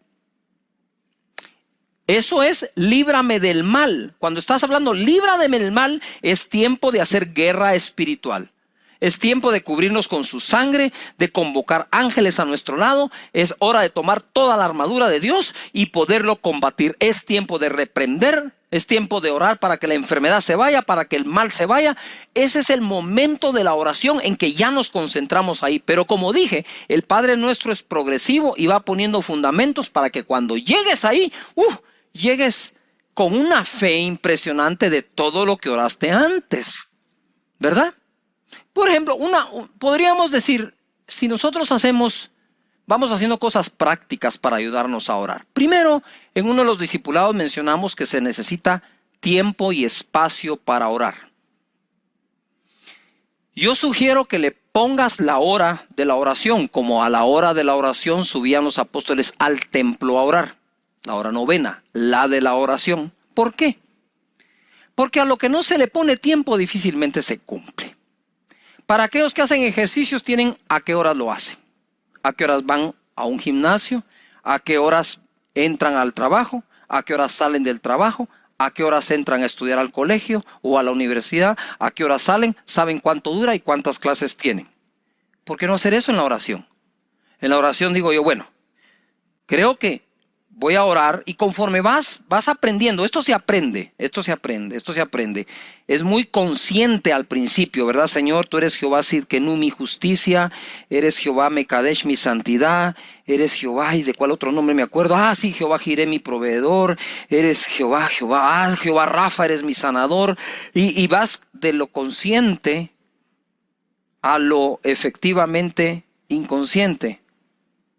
Eso es líbrame del mal. Cuando estás hablando líbrame del mal, es tiempo de hacer guerra espiritual. Es tiempo de cubrirnos con su sangre, de convocar ángeles a nuestro lado. Es hora de tomar toda la armadura de Dios y poderlo combatir. Es tiempo de reprender. Es tiempo de orar para que la enfermedad se vaya, para que el mal se vaya. Ese es el momento de la oración en que ya nos concentramos ahí. Pero como dije, el Padre Nuestro es progresivo y va poniendo fundamentos para que cuando llegues ahí, llegues con una fe impresionante de todo lo que oraste antes. ¿Verdad? Por ejemplo, podríamos decir, si nosotros hacemos vamos haciendo cosas prácticas para ayudarnos a orar. Primero, en uno de los discipulados mencionamos que se necesita tiempo y espacio para orar. Yo sugiero que le pongas la hora de la oración, como a la hora de la oración subían los apóstoles al templo a orar. La hora novena, la de la oración. ¿Por qué? Porque a lo que no se le pone tiempo difícilmente se cumple. Para aquellos que hacen ejercicios tienen a qué horas lo hacen, a qué horas van a un gimnasio, a qué horas entran al trabajo, a qué horas salen del trabajo, a qué horas entran a estudiar al colegio o a la universidad, a qué horas salen, saben cuánto dura y cuántas clases tienen. ¿Por qué no hacer eso en la oración? En la oración digo yo, bueno, creo que voy a orar y conforme vas aprendiendo, esto se aprende. Es muy consciente al principio, ¿verdad, Señor? Tú eres Jehová Sidkenu, mi justicia, eres Jehová Mekadesh, mi santidad, eres Jehová, ¿y de cuál otro nombre me acuerdo? Sí, Jehová Jireh, mi proveedor, eres Jehová, Jehová Rafa, eres mi sanador. Y vas de lo consciente a lo efectivamente inconsciente.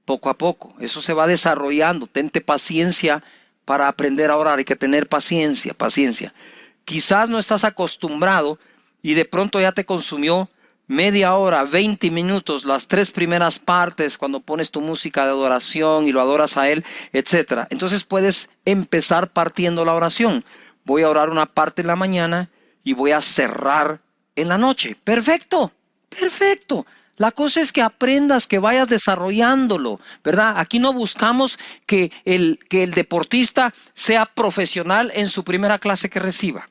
Poco a poco, eso se va desarrollando. Tente paciencia para aprender a orar. Hay que tener paciencia. Quizás no estás acostumbrado y de pronto ya te consumió media hora, 20 minutos, las 3 primeras partes cuando pones tu música de adoración y lo adoras a Él, etc. Entonces puedes empezar partiendo la oración. Voy a orar una parte en la mañana y voy a cerrar en la noche. Perfecto. La cosa es que aprendas, que vayas desarrollándolo, ¿verdad? Aquí no buscamos que el deportista sea profesional en su primera clase que reciba.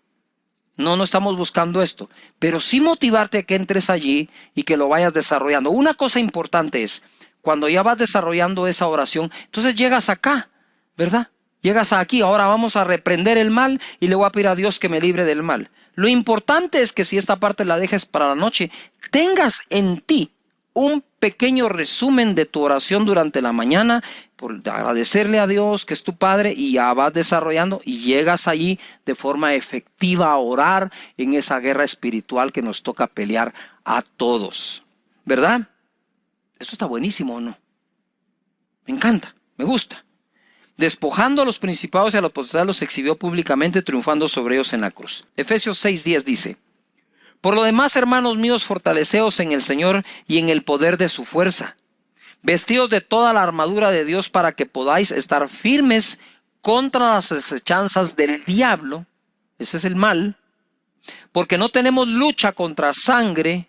No estamos buscando esto. Pero sí motivarte a que entres allí y que lo vayas desarrollando. Una cosa importante es, cuando ya vas desarrollando esa oración, entonces llegas acá, ¿verdad? Llegas aquí, ahora vamos a reprender el mal y le voy a pedir a Dios que me libre del mal. Lo importante es que si esta parte la dejes para la noche, tengas en ti un pequeño resumen de tu oración durante la mañana, por agradecerle a Dios que es tu Padre, y ya vas desarrollando y llegas allí de forma efectiva a orar en esa guerra espiritual que nos toca pelear a todos, ¿verdad? Eso está buenísimo, ¿o no? Me encanta, me gusta. Despojando a los principados y a los potestades los exhibió públicamente, triunfando sobre ellos en la cruz. Efesios 6:10 dice: por lo demás, hermanos míos, fortaleceos en el Señor y en el poder de su fuerza. Vestidos de toda la armadura de Dios para que podáis estar firmes contra las acechanzas del diablo. Ese es el mal. Porque no tenemos lucha contra sangre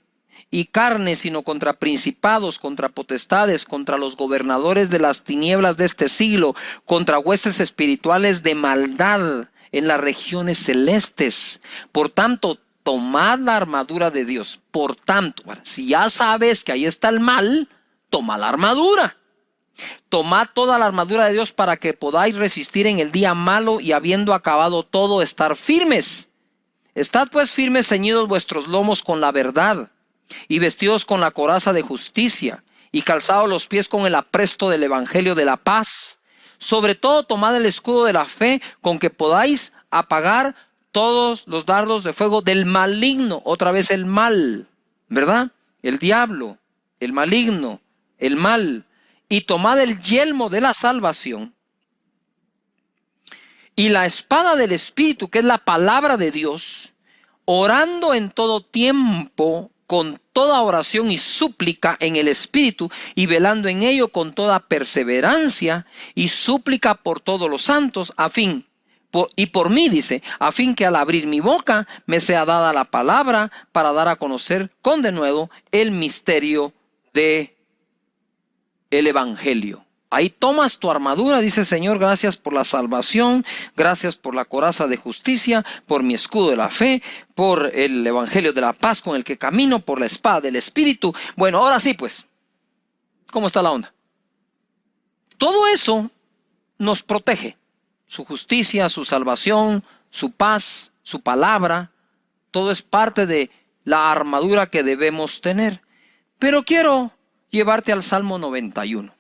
y carne, sino contra principados, contra potestades, contra los gobernadores de las tinieblas de este siglo, contra huestes espirituales de maldad en las regiones celestes. Por tanto, tomad la armadura de Dios. Por tanto, si ya sabes que ahí está el mal, toma la armadura. Tomad toda la armadura de Dios para que podáis resistir en el día malo y habiendo acabado todo, estar firmes. Estad pues firmes, ceñidos vuestros lomos con la verdad y vestidos con la coraza de justicia y calzados los pies con el apresto del evangelio de la paz. Sobre todo tomad el escudo de la fe con que podáis apagar todos los dardos de fuego del maligno. Otra vez el mal, ¿verdad? El diablo, el maligno, el mal. Y tomad el yelmo de la salvación y la espada del Espíritu, que es la palabra de Dios, orando en todo tiempo con toda oración y súplica en el Espíritu, y velando en ello con toda perseverancia y súplica por todos los santos, y por mí, dice, a fin que al abrir mi boca me sea dada la palabra para dar a conocer con denuedo el misterio de el evangelio. Ahí tomas tu armadura, dice: Señor, gracias por la salvación, gracias por la coraza de justicia, por mi escudo de la fe, por el evangelio de la paz con el que camino, por la espada del Espíritu. Bueno, ahora sí, pues, ¿cómo está la onda? Todo eso nos protege. Su justicia, su salvación, su paz, su palabra, todo es parte de la armadura que debemos tener. Pero quiero llevarte al Salmo 91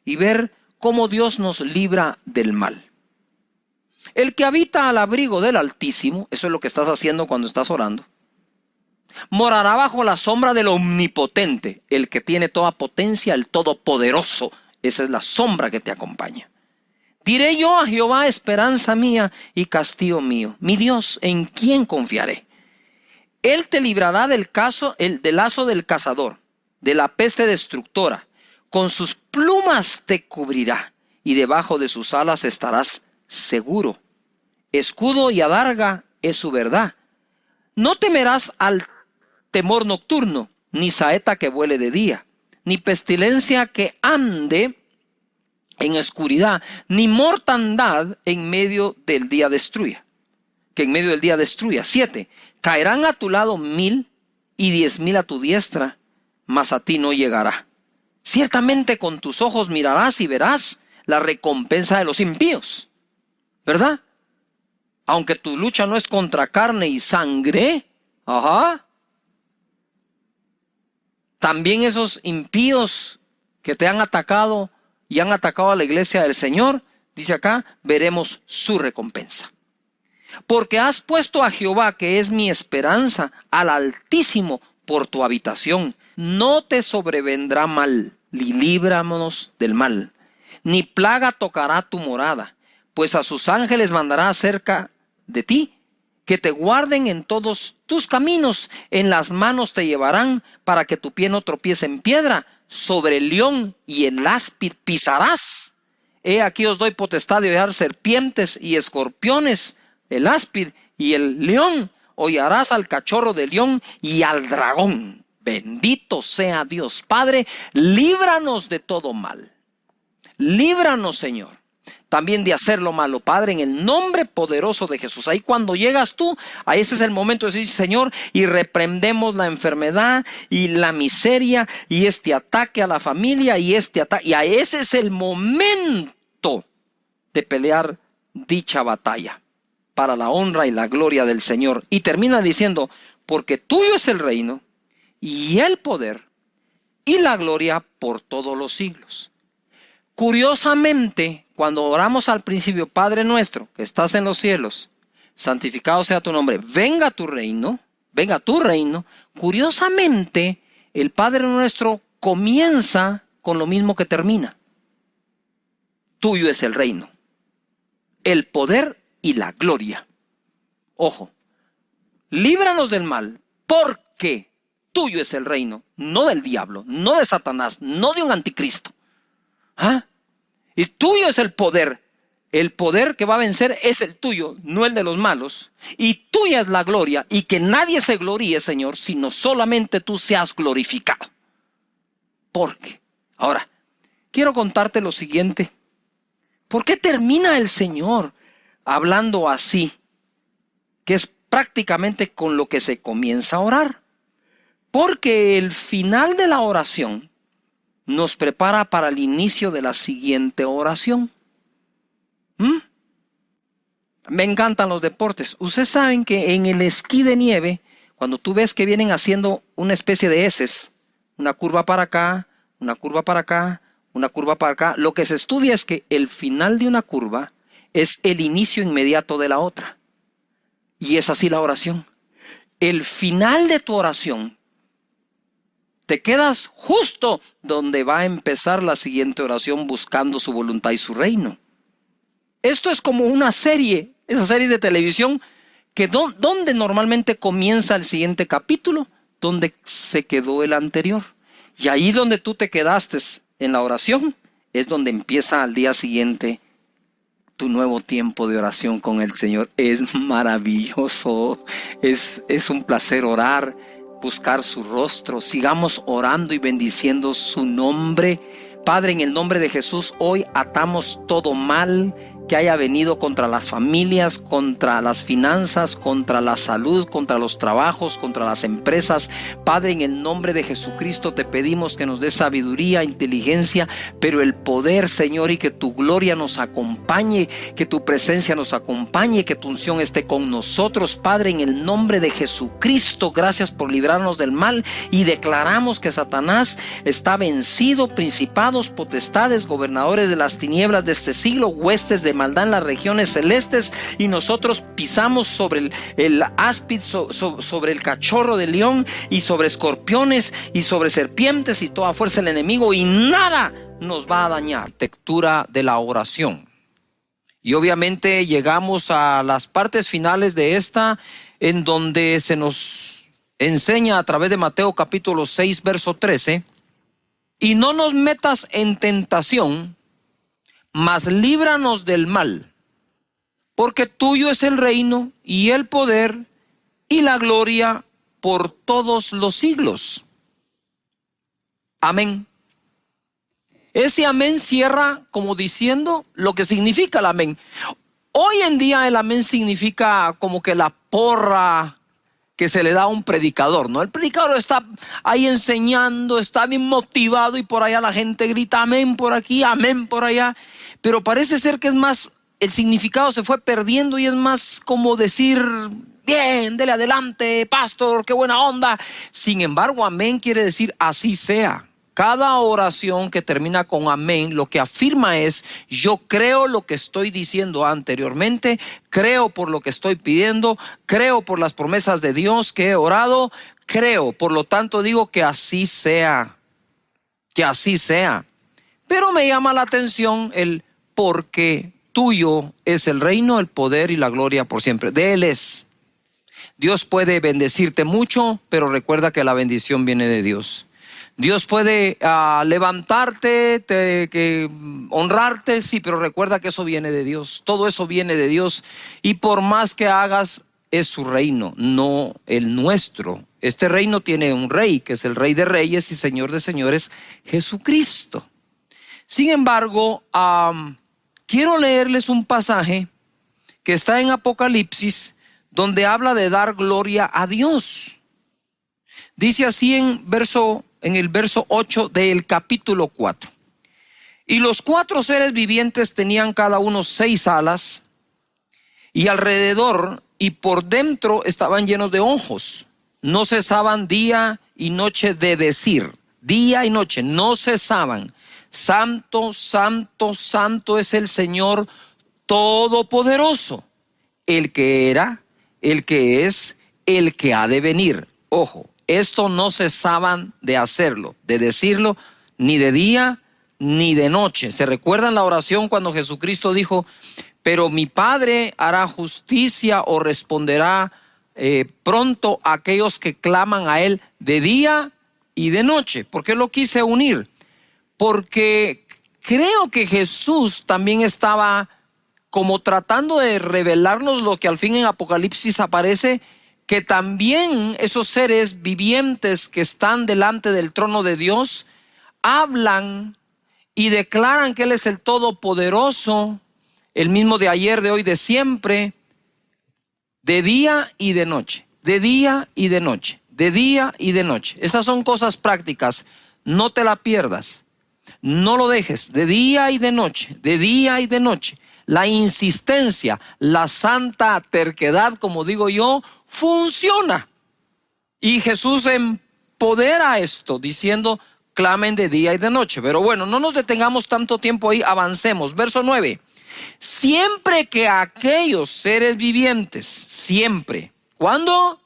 y ver cómo Dios nos libra del mal. El que habita al abrigo del Altísimo, eso es lo que estás haciendo cuando estás orando. Morará bajo la sombra del Omnipotente, el que tiene toda potencia, el Todopoderoso. Esa es la sombra que te acompaña. Diré yo a Jehová, esperanza mía y castillo mío, mi Dios, ¿en quién confiaré? Él te librará del lazo del cazador, de la peste destructora. Con sus plumas te cubrirá y debajo de sus alas estarás seguro. Escudo y adarga es su verdad. No temerás al temor nocturno, ni saeta que vuele de día, ni pestilencia que ande en oscuridad, ni mortandad en medio del día destruya. Que en medio del día destruya. 7. Caerán a tu lado 1000 y 10,000 a tu diestra, mas a ti no llegará. Ciertamente con tus ojos mirarás y verás la recompensa de los impíos, ¿verdad? Aunque tu lucha no es contra carne y sangre, también esos impíos que te han atacado y han atacado a la iglesia del Señor, dice acá, veremos su recompensa. Porque has puesto a Jehová, que es mi esperanza, al Altísimo por tu habitación. No te sobrevendrá mal, ni líbranos del mal, ni plaga tocará tu morada, pues a sus ángeles mandará acerca de ti, que te guarden en todos tus caminos, en las manos te llevarán, para que tu pie no tropiece en piedra. Sobre el león y el áspid pisarás. He aquí os doy potestad de hollar serpientes y escorpiones, el áspid y el león. Hollarás al cachorro del león y al dragón. Bendito sea Dios. Padre, líbranos de todo mal. Líbranos, Señor, también de hacer lo malo, Padre, en el nombre poderoso de Jesús. Ahí cuando llegas tú, ahí ese es el momento de decir, Señor, y reprendemos la enfermedad y la miseria y este ataque a la familia y este ataque. Y a ese es el momento de pelear dicha batalla para la honra y la gloria del Señor. Y termina diciendo, porque tuyo es el reino y el poder y la gloria por todos los siglos. Curiosamente, cuando oramos al principio, Padre nuestro que estás en los cielos, santificado sea tu nombre, venga tu reino, curiosamente, el Padre nuestro comienza con lo mismo que termina. Tuyo es el reino, el poder y la gloria. Ojo, líbranos del mal, porque tuyo es el reino, no del diablo, no de Satanás, no de un anticristo. Y tuyo es el poder que va a vencer es el tuyo, no el de los malos, y tuya es la gloria, y que nadie se gloríe, Señor, sino solamente tú seas glorificado. Porque, ahora, quiero contarte lo siguiente. ¿Por qué termina el Señor hablando así? Que es prácticamente con lo que se comienza a orar. Porque el final de la oración nos prepara para el inicio de la siguiente oración. Me encantan los deportes. Ustedes saben que en el esquí de nieve, cuando tú ves que vienen haciendo una especie de eses, una curva para acá, una curva para acá, una curva para acá, lo que se estudia es que el final de una curva es el inicio inmediato de la otra. Y es así la oración. El final de tu oración, te quedas justo donde va a empezar la siguiente oración, buscando su voluntad y su reino. Esto es como una serie, esas series de televisión, que donde normalmente comienza el siguiente capítulo, donde se quedó el anterior. Y ahí donde tú te quedaste en la oración, es donde empieza al día siguiente tu nuevo tiempo de oración con el Señor. Es maravilloso, es un placer orar, buscar su rostro. Sigamos orando y bendiciendo su nombre. Padre, en el nombre de Jesús, hoy atamos todo mal que haya venido contra las familias, contra las finanzas, contra la salud, contra los trabajos, contra las empresas. Padre, en el nombre de Jesucristo te pedimos que nos des sabiduría, inteligencia, pero el poder, Señor, y que tu gloria nos acompañe, que tu presencia nos acompañe, que tu unción esté con nosotros. Padre, en el nombre de Jesucristo, gracias por librarnos del mal, y declaramos que Satanás está vencido, principados, potestades, gobernadores de las tinieblas de este siglo, huestes de de maldad en las regiones celestes y nosotros pisamos sobre el áspid, sobre el cachorro de león y sobre escorpiones y sobre serpientes y toda fuerza del enemigo y nada nos va a dañar. Arquitectura de la oración. Y obviamente llegamos a las partes finales de esta, en donde se nos enseña a través de Mateo capítulo 6 verso 13: y no nos metas en tentación, mas líbranos del mal, porque tuyo es el reino y el poder y la gloria por todos los siglos. Amén. Ese amén cierra como diciendo lo que significa el amén. Hoy en día el amén significa como que la porra que se le da a un predicador, ¿no? El predicador está ahí enseñando, está bien motivado y por allá la gente grita amén por aquí, amén por allá. Pero parece ser que es más, el significado se fue perdiendo y es más como decir, bien, dele adelante, pastor, qué buena onda. Sin embargo, amén quiere decir así sea. Cada oración que termina con amén, lo que afirma es: yo creo lo que estoy diciendo anteriormente, creo por lo que estoy pidiendo, creo por las promesas de Dios que he orado, creo, por lo tanto digo que así sea, que así sea. Pero me llama la atención el porque tuyo es el reino, el poder y la gloria por siempre. De Él es. Dios puede bendecirte mucho, pero recuerda que la bendición viene de Dios. Dios puede levantarte, honrarte, sí, pero recuerda que eso viene de Dios. Todo eso viene de Dios y por más que hagas, es su reino, no el nuestro. Este reino tiene un rey, que es el Rey de Reyes y Señor de Señores, Jesucristo. Sin embargo, quiero leerles un pasaje que está en Apocalipsis, donde habla de dar gloria a Dios. Dice así en el verso 8 del capítulo 4. Y los 4 seres vivientes tenían cada uno 6 alas, y alrededor y por dentro estaban llenos de ojos. No cesaban día y noche de decir, día y noche, no cesaban: santo, santo, santo es el Señor Todopoderoso, el que era, el que es, el que ha de venir. Ojo, esto no cesaban de hacerlo, de decirlo, ni de día ni de noche. ¿Se recuerdan la oración cuando Jesucristo dijo: pero mi Padre hará justicia o responderá pronto a aquellos que claman a Él de día y de noche? ¿Por qué lo quise unir? Porque creo que Jesús también estaba como tratando de revelarnos lo que al fin en Apocalipsis aparece, que también esos seres vivientes que están delante del trono de Dios hablan y declaran que Él es el Todopoderoso, el mismo de ayer, de hoy, de siempre, de día y de noche, de día y de noche, de día y de noche. Esas son cosas prácticas, no te la pierdas, no lo dejes, de día y de noche, de día y de noche. La insistencia, la santa terquedad, como digo yo, funciona. Y Jesús empodera esto diciendo: clamen de día y de noche. Pero bueno, no nos detengamos tanto tiempo ahí, avancemos. Verso 9. Siempre que aquellos seres vivientes, siempre, ¿cuándo?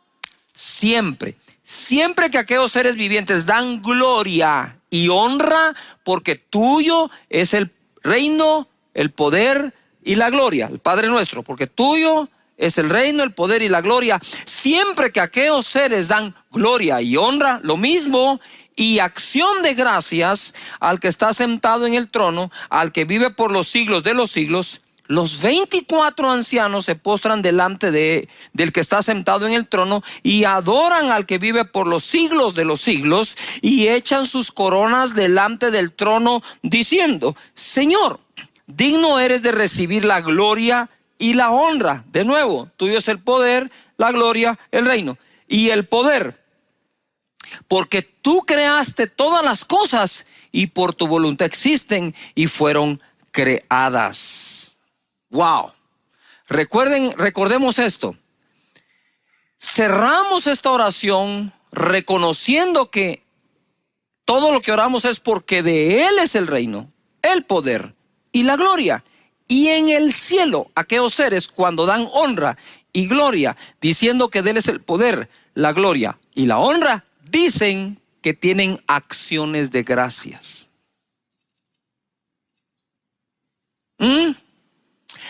Siempre. Siempre que aquellos seres vivientes dan gloria y honra, porque tuyo es el reino, el poder y la gloria, el Padre nuestro, porque tuyo es el reino, el poder y la gloria. Siempre que aquellos seres dan gloria y honra, lo mismo, y acción de gracias al que está sentado en el trono, al que vive por los siglos de los siglos, los 24 ancianos se postran delante del que está sentado en el trono y adoran al que vive por los siglos de los siglos y echan sus coronas delante del trono diciendo: Señor, digno eres de recibir la gloria y la honra. De nuevo, tuyo es el poder, la gloria, el reino y el poder, porque tú creaste todas las cosas y por tu voluntad existen y fueron creadas. Wow. Recordemos esto. Cerramos esta oración reconociendo que todo lo que oramos es porque de Él es el reino, el poder y la gloria. y en el cielo aquellos seres cuando dan honra y gloria, diciendo que de Él es el poder, la gloria y la honra, dicen que tienen acciones de gracias.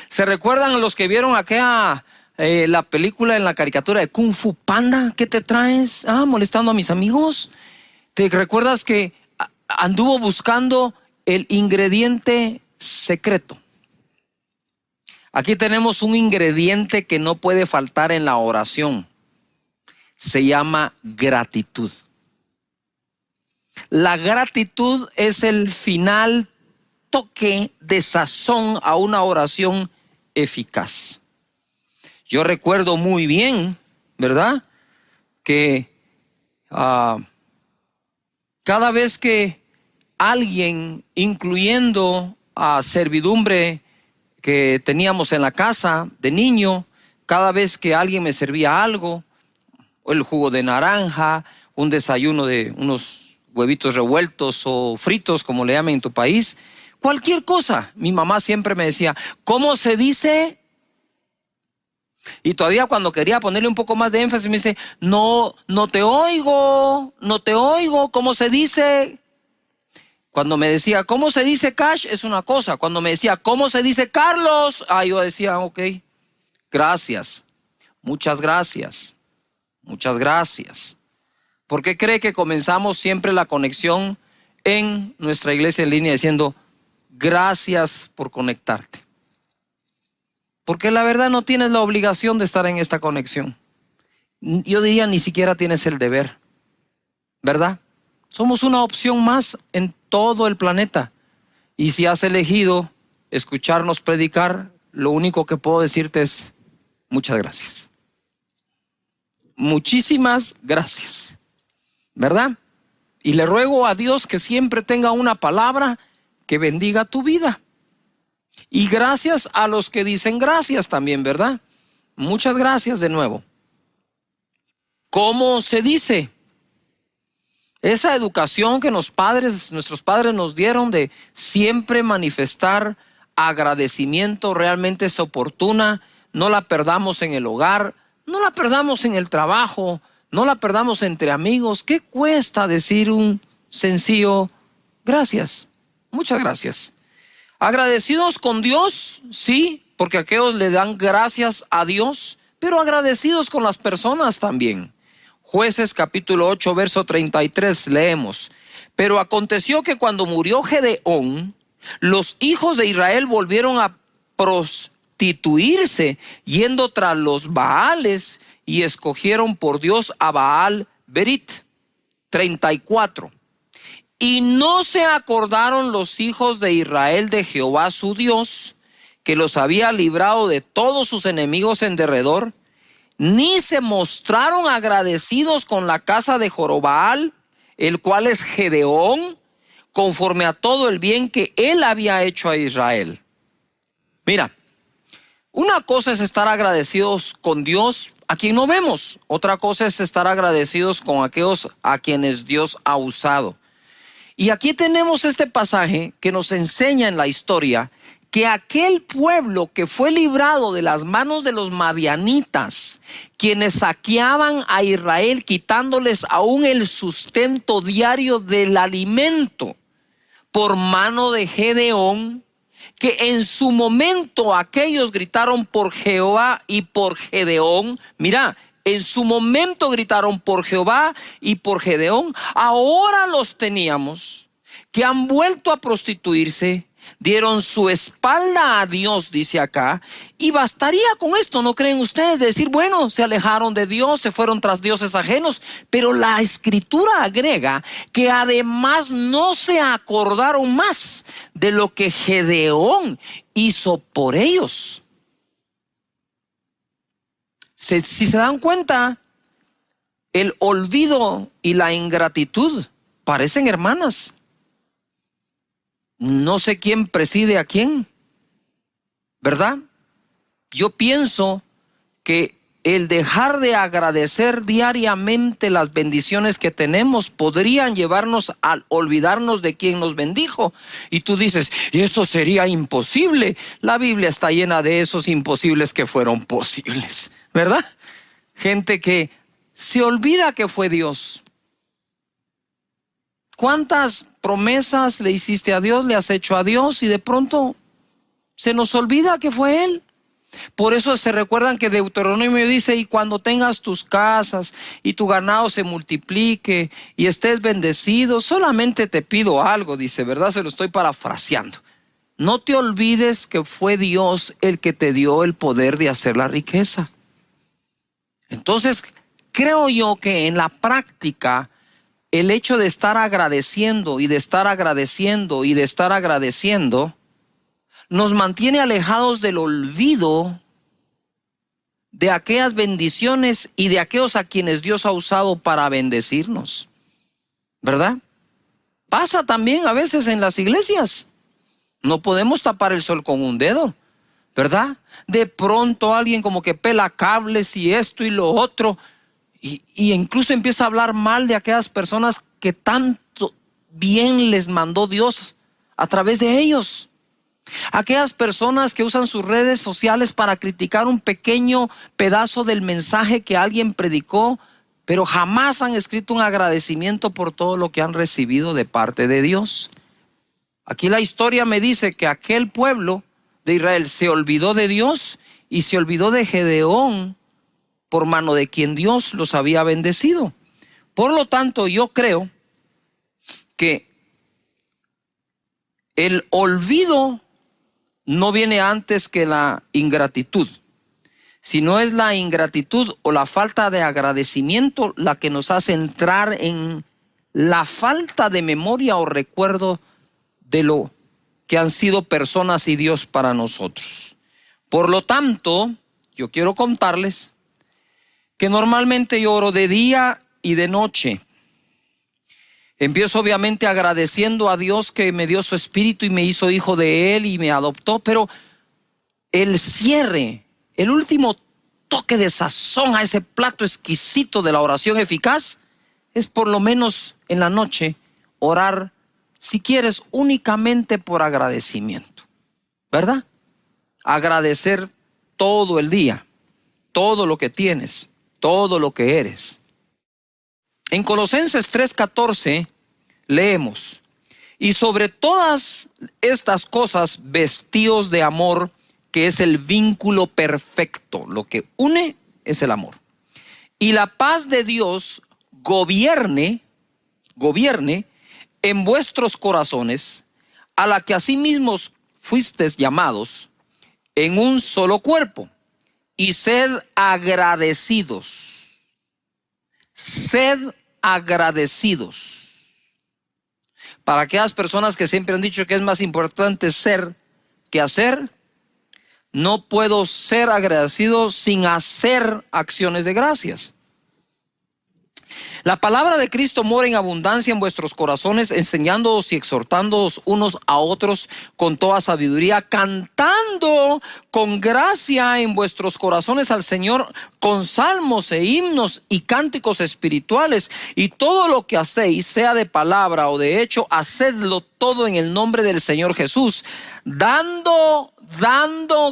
¿Se recuerdan los que vieron aquella la película en la caricatura de Kung Fu Panda? ¿Qué te traes? Molestando a mis amigos. ¿Te recuerdas que anduvo buscando el ingrediente secreto? Aquí tenemos un ingrediente que no puede faltar en la oración. Se llama gratitud. La gratitud es el final toque de sazón a una oración eficaz. Yo recuerdo muy bien, ¿verdad?, que cada vez que alguien, incluyendo a servidumbre que teníamos en la casa de niño, cada vez que alguien me servía algo, el jugo de naranja, un desayuno de unos huevitos revueltos o fritos, como le llaman en tu país, cualquier cosa, mi mamá siempre me decía, ¿cómo se dice? Y todavía cuando quería ponerle un poco más de énfasis me dice, no te oigo, ¿cómo se dice? Cuando me decía, ¿cómo se dice Cash? Es una cosa. Cuando me decía, ¿cómo se dice Carlos? Yo decía, ok, gracias, muchas gracias. Muchas gracias. ¿Por qué cree que comenzamos siempre la conexión en nuestra iglesia en línea diciendo gracias por conectarte? Porque la verdad no tienes la obligación de estar en esta conexión. Yo diría ni siquiera tienes el deber, ¿verdad? Somos una opción más en todo el planeta. Y si has elegido escucharnos predicar, lo único que puedo decirte es muchas gracias. Muchísimas gracias, ¿verdad? Y le ruego a Dios que siempre tenga una palabra que bendiga tu vida. Y gracias a los que dicen gracias también, ¿verdad? Muchas gracias de nuevo. ¿Cómo se dice? Esa educación que nuestros padres nos dieron de siempre manifestar agradecimiento realmente es oportuna. No la perdamos en el hogar. No la perdamos en el trabajo, no la perdamos entre amigos. ¿Qué cuesta decir un sencillo gracias? Muchas gracias. Agradecidos con Dios, sí, porque aquellos le dan gracias a Dios, pero agradecidos con las personas también. Jueces capítulo 8, verso 33, leemos. Pero aconteció que cuando murió Gedeón, los hijos de Israel volvieron a prostituirse yendo tras los Baales y escogieron por Dios a Baal Berit. 34. Y no se acordaron los hijos de Israel de Jehová su Dios, que los había librado de todos sus enemigos en derredor, ni se mostraron agradecidos con la casa de Jorobaal, el cual es Gedeón, conforme a todo el bien que él había hecho a Israel. Mira, una cosa es estar agradecidos con Dios a quien no vemos. Otra cosa es estar agradecidos con aquellos a quienes Dios ha usado. Y aquí tenemos este pasaje que nos enseña en la historia que aquel pueblo que fue librado de las manos de los madianitas, quienes saqueaban a Israel, quitándoles aún el sustento diario del alimento, por mano de Gedeón, que en su momento aquellos gritaron por Jehová y por Gedeón. Mira, en su momento gritaron por Jehová y por Gedeón. Ahora los teníamos que han vuelto a prostituirse, dieron su espalda a Dios, dice acá, y bastaría con esto, ¿no creen ustedes? De decir, bueno, se alejaron de Dios, se fueron tras dioses ajenos, pero la escritura agrega que además no se acordaron más de lo que Gedeón hizo por ellos. Si se dan cuenta, el olvido y la ingratitud parecen hermanas. No sé quién preside a quién, ¿verdad? Yo pienso que el dejar de agradecer diariamente las bendiciones que tenemos podrían llevarnos a olvidarnos de quien nos bendijo. Y tú dices, y eso sería imposible. La Biblia está llena de esos imposibles que fueron posibles, ¿verdad? Gente que se olvida que fue Dios. ¿Cuántas promesas le hiciste a Dios, le has hecho a Dios y de pronto se nos olvida que fue Él? Por eso se recuerdan que Deuteronomio dice, y cuando tengas tus casas y tu ganado se multiplique y estés bendecido, solamente te pido algo, dice, ¿verdad? Se lo estoy parafraseando. No te olvides que fue Dios el que te dio el poder de hacer la riqueza. Entonces, creo yo que en la práctica, el hecho de estar agradeciendo y de estar agradeciendo y de estar agradeciendo nos mantiene alejados del olvido de aquellas bendiciones y de aquellos a quienes Dios ha usado para bendecirnos, ¿verdad? Pasa también a veces en las iglesias. No podemos tapar el sol con un dedo, ¿verdad? De pronto alguien como que pela cables y esto y lo otro, y incluso empieza a hablar mal de aquellas personas que tanto bien les mandó Dios a través de ellos. Aquellas personas que usan sus redes sociales para criticar un pequeño pedazo del mensaje que alguien predicó, pero jamás han escrito un agradecimiento por todo lo que han recibido de parte de Dios. Aquí la historia me dice que aquel pueblo de Israel se olvidó de Dios y se olvidó de Gedeón, por mano de quien Dios los había bendecido. Por lo tanto, yo creo que el olvido no viene antes que la ingratitud, sino es la ingratitud o la falta de agradecimiento la que nos hace entrar en la falta de memoria o recuerdo de lo que han sido personas y Dios para nosotros. Por lo tanto, yo quiero contarles que normalmente yo oro de día y de noche. Empiezo obviamente agradeciendo a Dios que me dio su espíritu y me hizo hijo de Él y me adoptó, pero el cierre, el último toque de sazón a ese plato exquisito de la oración eficaz es por lo menos en la noche orar, si quieres, únicamente por agradecimiento, ¿verdad? Agradecer todo el día, todo lo que tienes, todo lo que eres. En Colosenses 3:14 leemos, y sobre todas estas cosas vestíos de amor, que es el vínculo perfecto. Lo que une es el amor. Y la paz de Dios gobierne en vuestros corazones, a la que asimismo fuisteis llamados en un solo cuerpo, y sed agradecidos. Sed agradecidos. Para aquellas personas que siempre han dicho que es más importante ser que hacer, no puedo ser agradecido sin hacer acciones de gracias. La palabra de Cristo mora en abundancia en vuestros corazones, enseñándoos y exhortándoos unos a otros con toda sabiduría, cantando con gracia en vuestros corazones al Señor con salmos e himnos y cánticos espirituales. Y todo lo que hacéis, sea de palabra o de hecho, hacedlo todo en el nombre del Señor Jesús, dando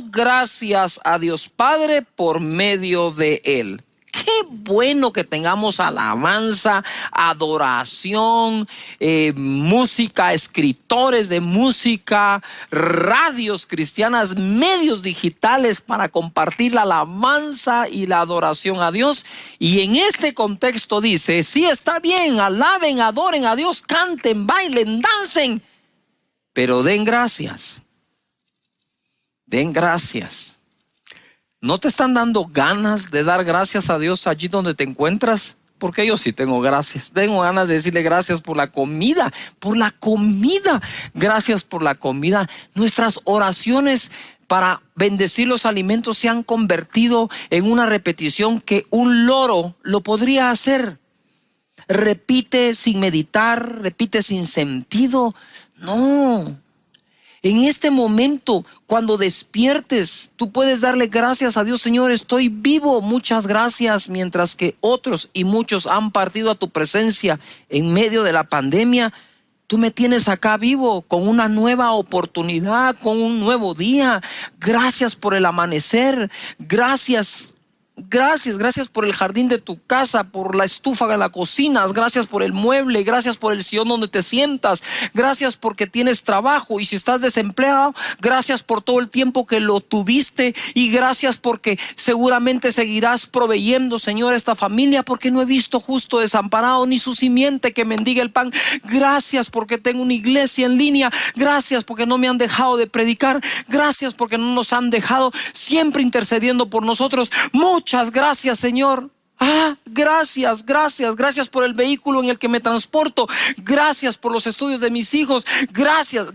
gracias a Dios Padre por medio de Él. Qué bueno que tengamos alabanza, adoración, música, escritores de música, radios cristianas, medios digitales para compartir la alabanza y la adoración a Dios. Y en este contexto dice, sí, está bien, alaben, adoren a Dios, canten, bailen, dancen, pero den gracias. Den gracias. ¿No te están dando ganas de dar gracias a Dios allí donde te encuentras? Porque yo sí tengo gracias. Tengo ganas de decirle gracias por la comida, Gracias por la comida. Nuestras oraciones para bendecir los alimentos se han convertido en una repetición que un loro lo podría hacer. Repite sin meditar, repite sin sentido. No. En este momento, cuando despiertes, tú puedes darle gracias a Dios. Señor, estoy vivo, muchas gracias. Mientras que otros y muchos han partido a tu presencia en medio de la pandemia, tú me tienes acá vivo con una nueva oportunidad, con un nuevo día. Gracias por el amanecer. Gracias por el jardín de tu casa, por la estufa de la cocina, gracias por el mueble, gracias por el sillón donde te sientas, gracias porque tienes trabajo, y si estás desempleado, gracias por todo el tiempo que lo tuviste, y gracias porque seguramente seguirás proveyendo, Señor, a esta familia, porque no he visto justo desamparado ni su simiente que mendiga el pan. Gracias porque tengo una iglesia en línea, gracias porque no me han dejado de predicar, gracias porque no nos han dejado, siempre intercediendo por nosotros. Muchas gracias, Señor. Gracias por el vehículo en el que me transporto. Gracias por los estudios de mis hijos. Gracias,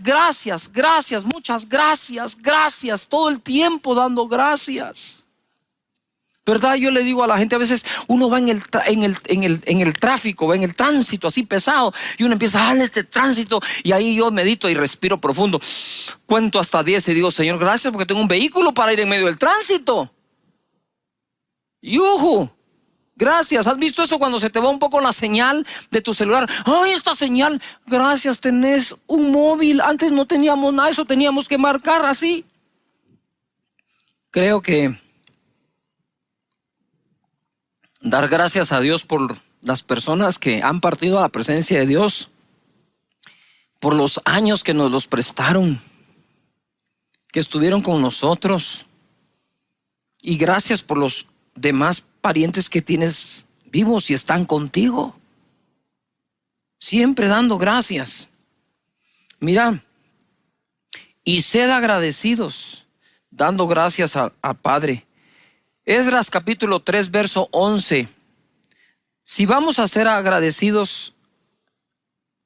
muchas gracias. Todo el tiempo dando gracias. ¿Verdad? Yo le digo a la gente, a veces uno va en el tráfico, va en el tránsito así pesado, y uno empieza en este tránsito, y ahí yo medito y respiro profundo. Cuento hasta 10 y digo, Señor, gracias porque tengo un vehículo para ir en medio del tránsito. ¡Yuhu! Gracias. ¿Has visto eso cuando se te va un poco la señal de tu celular? ¡Ay, esta señal! Gracias, tenés un móvil. Antes no teníamos nada, eso teníamos que marcar así. Creo que dar gracias a Dios por las personas que han partido a la presencia de Dios, por los años que nos los prestaron, que estuvieron con nosotros, y gracias por los demás parientes que tienes vivos y están contigo, siempre dando gracias. Mira, y sed agradecidos, dando gracias a Padre. Esdras capítulo 3 verso 11. Si vamos a ser agradecidos,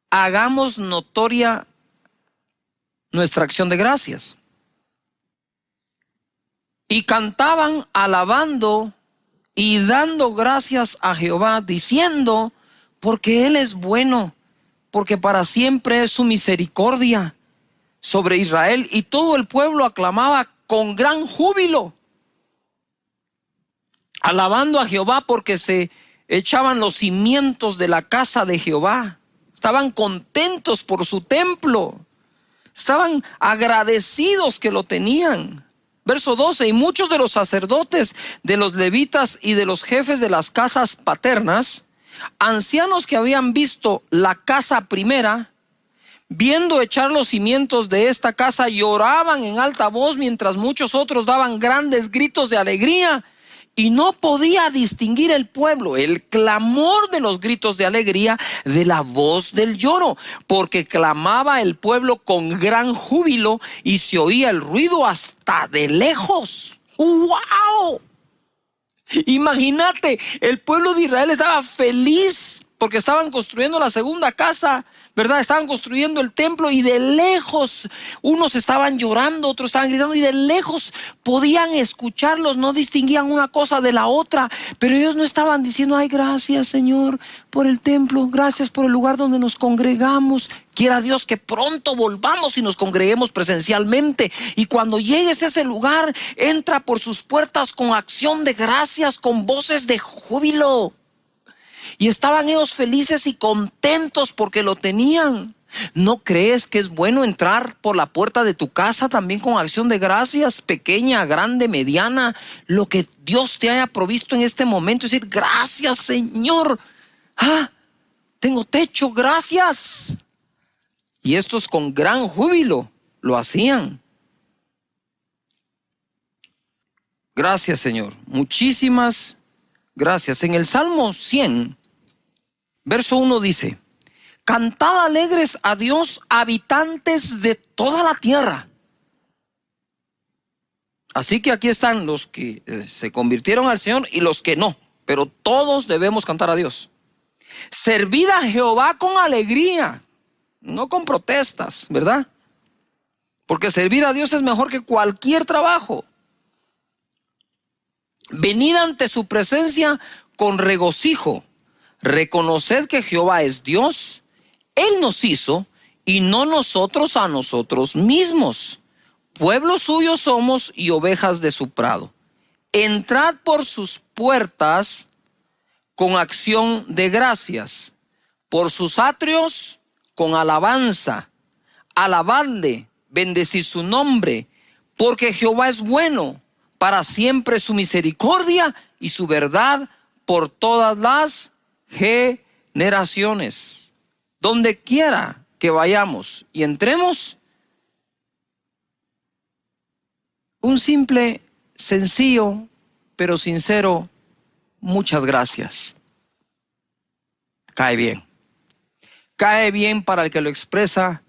hagamos notoria nuestra acción de gracias. Y cantaban alabando y dando gracias a Jehová, diciendo, porque Él es bueno, porque para siempre es su misericordia sobre Israel. Y todo el pueblo aclamaba con gran júbilo, alabando a Jehová, porque se echaban los cimientos de la casa de Jehová. Estaban contentos por su templo, estaban agradecidos que lo tenían. Verso 12, y muchos de los sacerdotes, de los levitas y de los jefes de las casas paternas, ancianos que habían visto la casa primera, viendo echar los cimientos de esta casa, lloraban en alta voz, mientras muchos otros daban grandes gritos de alegría. Y no podía distinguir el pueblo el clamor de los gritos de alegría de la voz del lloro, porque clamaba el pueblo con gran júbilo y se oía el ruido hasta de lejos. ¡Wow! Imagínate, el pueblo de Israel estaba feliz porque estaban construyendo la segunda casa, ¿verdad? Estaban construyendo el templo, y de lejos unos estaban llorando, otros estaban gritando, y de lejos podían escucharlos, no distinguían una cosa de la otra, pero ellos no estaban diciendo, ay, gracias, Señor, por el templo, gracias por el lugar donde nos congregamos. Quiera Dios que pronto volvamos y nos congreguemos presencialmente, y cuando llegues a ese lugar, entra por sus puertas con acción de gracias, con voces de júbilo. Y estaban ellos felices y contentos porque lo tenían. ¿No crees que es bueno entrar por la puerta de tu casa también con acción de gracias, pequeña, grande, mediana, lo que Dios te haya provisto en este momento? Es decir, gracias, Señor. Tengo techo, gracias. Y estos con gran júbilo lo hacían. Gracias, Señor. Muchísimas gracias. En el Salmo 100, verso 1 dice, cantad alegres a Dios, habitantes de toda la tierra. Así que aquí están los que se convirtieron al Señor y los que no, pero todos debemos cantar a Dios. Servid a Jehová con alegría, no con protestas, ¿verdad? Porque servir a Dios es mejor que cualquier trabajo. Venid ante su presencia con regocijo. Reconoced que Jehová es Dios. Él nos hizo y no nosotros a nosotros mismos. Pueblo suyo somos y ovejas de su prado. Entrad por sus puertas con acción de gracias, por sus atrios con alabanza. Alabadle, bendecid su nombre, porque Jehová es bueno, para siempre su misericordia y su verdad por todas las generaciones. Donde quiera que vayamos y entremos, un simple, sencillo, pero sincero, muchas gracias. Cae bien. Cae bien para el que lo expresa,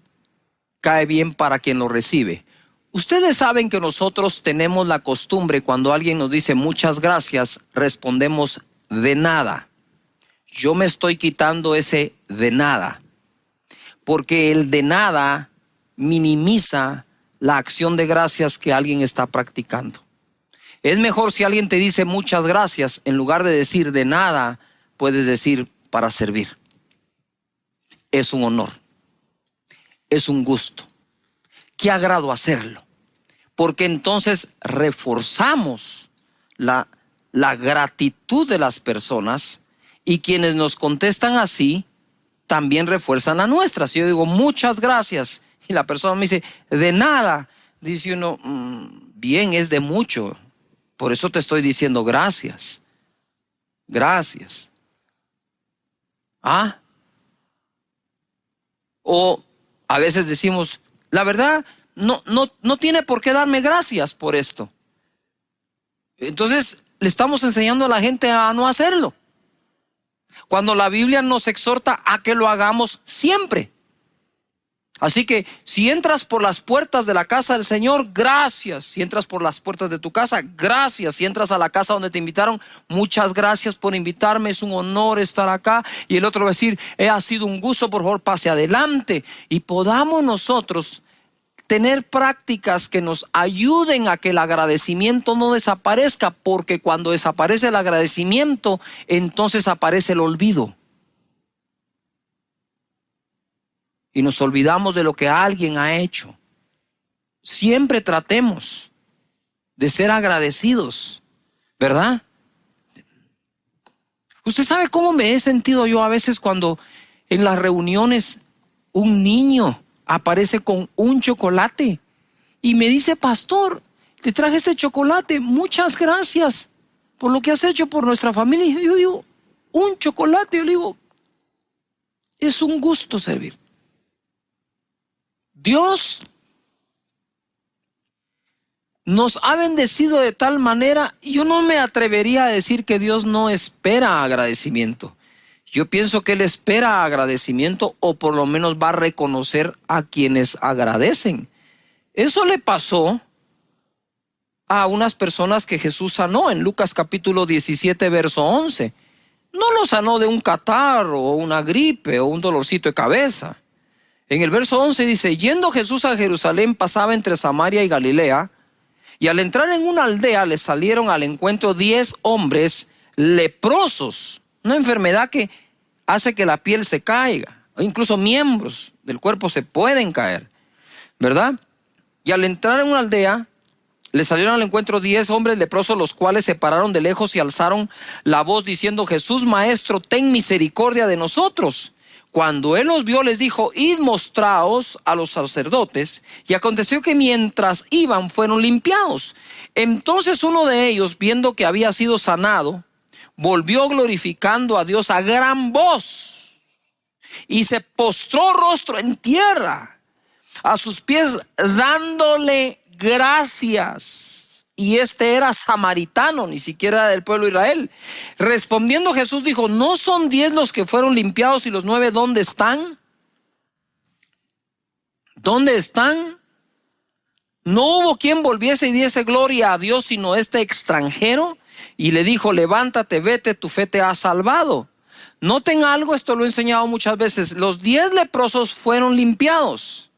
cae bien para quien lo recibe. Ustedes saben que nosotros tenemos la costumbre, cuando alguien nos dice muchas gracias, respondemos de nada. Yo me estoy quitando ese de nada, porque el de nada minimiza la acción de gracias que alguien está practicando. Es mejor si alguien te dice muchas gracias, en lugar de decir de nada, puedes decir para servir. Es un honor, es un gusto. Qué agrado hacerlo, porque entonces reforzamos la gratitud de las personas, y quienes nos contestan así también refuerzan la nuestra. Si yo digo muchas gracias y la persona me dice de nada, dice uno, bien, es de mucho, por eso te estoy diciendo gracias. Gracias. O a veces decimos, la verdad, no tiene por qué darme gracias por esto. Entonces le estamos enseñando a la gente a no hacerlo, cuando la Biblia nos exhorta a que lo hagamos siempre. Así que si entras por las puertas de la casa del Señor, gracias. Si entras por las puertas de tu casa, gracias. Si entras a la casa donde te invitaron, muchas gracias por invitarme, es un honor estar acá. Y el otro va a decir, ha sido un gusto, por favor pase adelante. Y podamos nosotros tener prácticas que nos ayuden a que el agradecimiento no desaparezca, porque cuando desaparece el agradecimiento, entonces aparece el olvido. Y nos olvidamos de lo que alguien ha hecho. Siempre tratemos de ser agradecidos, ¿verdad? Usted sabe cómo me he sentido yo a veces cuando en las reuniones un niño aparece con un chocolate y me dice, pastor, te traje este chocolate, muchas gracias por lo que has hecho por nuestra familia. Y yo digo, un chocolate, yo le digo, es un gusto servir. Dios nos ha bendecido de tal manera, yo no me atrevería a decir que Dios no espera agradecimiento. Yo pienso que Él espera agradecimiento, o por lo menos va a reconocer a quienes agradecen. Eso le pasó a unas personas que Jesús sanó en Lucas capítulo 17, verso 11. No lo sanó de un catarro o una gripe o un dolorcito de cabeza. En el verso 11 dice, yendo Jesús a Jerusalén, pasaba entre Samaria y Galilea, y al entrar en una aldea le salieron al encuentro 10 hombres leprosos, una enfermedad que hace que la piel se caiga, o incluso miembros del cuerpo se pueden caer, ¿verdad? Y al entrar en una aldea le salieron al encuentro 10 hombres leprosos, los cuales se pararon de lejos y alzaron la voz diciendo, Jesús, Maestro, ten misericordia de nosotros. Cuando él los vio, les dijo, id mostraos a los sacerdotes. Y aconteció que mientras iban, fueron limpiados. Entonces uno de ellos, viendo que había sido sanado, volvió glorificando a Dios a gran voz y se postró rostro en tierra a sus pies, dándole gracias. Y este era samaritano, ni siquiera era del pueblo de Israel. Respondiendo Jesús dijo, ¿no son 10 los que fueron limpiados y los 9 dónde están? ¿Dónde están? No hubo quien volviese y diese gloria a Dios sino este extranjero. Y le dijo, levántate, vete, tu fe te ha salvado. Noten algo, esto lo he enseñado muchas veces. Los 10 leprosos fueron limpiados,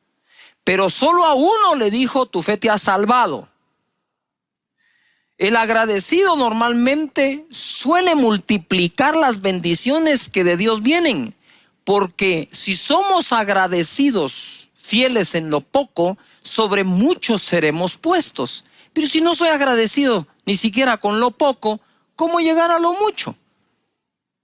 pero solo a uno le dijo, tu fe te ha salvado. El agradecido normalmente suele multiplicar las bendiciones que de Dios vienen, porque si somos agradecidos, fieles en lo poco, sobre muchos seremos puestos. Pero si no soy agradecido ni siquiera con lo poco, ¿cómo llegar a lo mucho?